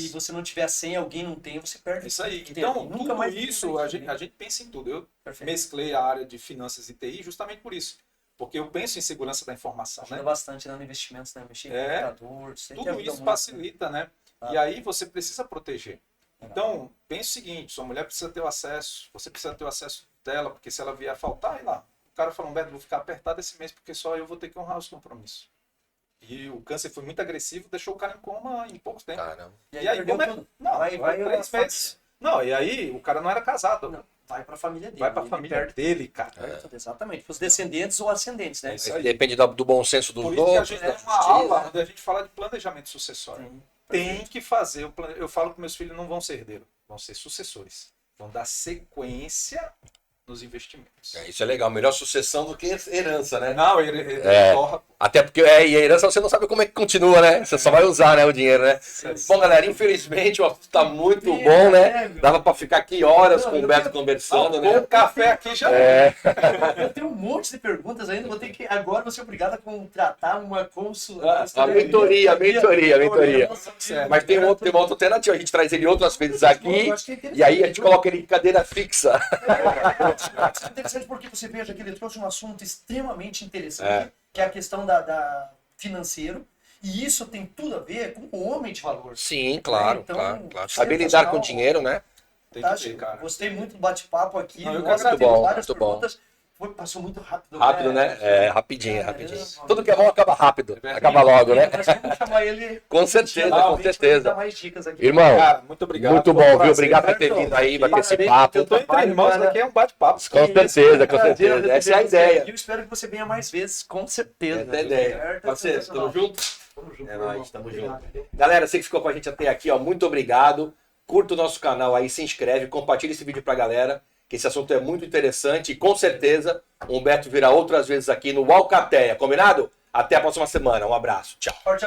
C: e você não tiver a senha, alguém não tem, você perde.
D: É isso aí.
C: o que tem
D: Então,
C: ali. Nunca
D: tudo
C: mais
D: isso, a gente pensa em tudo. Eu
C: Perfeito.
D: mesclei a área de finanças e TI justamente por isso. Porque eu penso em segurança da informação,
C: Ajuda
D: né?
C: bastante, né? No investimentos, né? Mexer com
D: É.
C: computador, isso aí que
D: Tudo
C: ajuda
D: isso
C: muito,
D: facilita, né?
C: Ah.
D: E aí você precisa proteger.
C: Legal.
D: Então, pense o seguinte, sua mulher precisa ter o acesso, você precisa ter o acesso dela, porque se ela vier a faltar, aí lá. O cara fala, Humberto, vou ficar apertado esse mês, porque só eu vou ter que honrar os compromissos. E o câncer foi muito agressivo, deixou o cara em coma em pouco tempo.
B: Caramba.
C: E
D: E aí,
C: perdeu
D: como é...
C: tudo.
D: Não,
C: vai
D: 3 meses. Não, e aí o cara não era casado.
C: Não, vai pra família dele.
D: Vai pra
C: ele
D: família
C: perde
D: dele, cara.
C: tudo, exatamente. Os descendentes ou ascendentes, né?
D: É isso aí.
B: Depende do bom senso dos
D: Por isso que a
B: outros,
D: gente
B: da
D: tem uma
B: justiça.
D: aula onde a gente fala de planejamento sucessório.
C: Sim.
D: Tem que fazer. Eu falo que meus filhos não vão ser herdeiros, vão ser sucessores. Vão dar sequência nos investimentos.
B: Isso é legal. Melhor sucessão do que herança, né?
D: Não, ele torra.
B: Até porque e a herança você não sabe como é que continua, né? Você só vai usar, né, o dinheiro, né? Bom, galera, infelizmente o assunto tá muito bom, né? Dava pra ficar aqui horas com o Beto conversando, né?
D: O café aqui já
C: Eu tenho um monte de perguntas ainda, vou ter que agora vou ser obrigado a contratar uma consulta.
B: A mentoria.
C: Nossa,
B: Mas tem uma outra alternativa. A gente traz ele outras vezes aqui
C: eu acho que é interessante.
B: e aí a gente coloca ele em cadeira fixa.
C: É interessante porque você veja que ele trouxe um assunto extremamente interessante, que é a questão da financeiro. E isso tem tudo a ver com o homem de valor.
B: Sim, claro,
C: Então,
B: claro. Saber lidar com o dinheiro, né?
D: tem que ter,
C: Fantástico.
D: cara.
C: Gostei muito do bate-papo aqui.
D: Não, eu que
C: Nossa,
D: agradeço.
C: teve várias
B: Muito bom.
C: perguntas. Passou muito rápido.
B: Rápido, né? É, rapidinho.
C: Caramba.
B: Tudo que é bom acaba rápido.
D: verdade.
B: Acaba logo, né?
C: Mas vamos chamar ele.
B: Com certeza,
C: novamente
B: com
C: pra
B: certeza.
C: dar mais dicas aqui.
B: Irmão,
D: Cara, muito obrigado.
B: muito
D: Foi um
B: bom, viu?
D: prazer.
B: Obrigado por ter vindo aí, bater esse papo.
D: Eu tô entre irmãos, aqui é um bate-papo.
B: Com certeza, com certeza. Essa é a ideia.
C: E eu espero que você venha mais vezes, com certeza.
B: Essa é a ideia.
C: Certo?
B: Parceiro, tamo
C: Sensacional.
B: junto?
C: Tamo junto,
B: É
C: irmão.
B: nóis, tamo
C: Obrigado.
B: junto. Galera, você que ficou com a gente até aqui, ó, muito obrigado. Curta o nosso canal aí, se inscreve, compartilha esse vídeo pra galera, que esse assunto é muito interessante e com certeza o Humberto virá outras vezes aqui no Alcateia, combinado? Até a próxima semana, um abraço, tchau.
C: Forte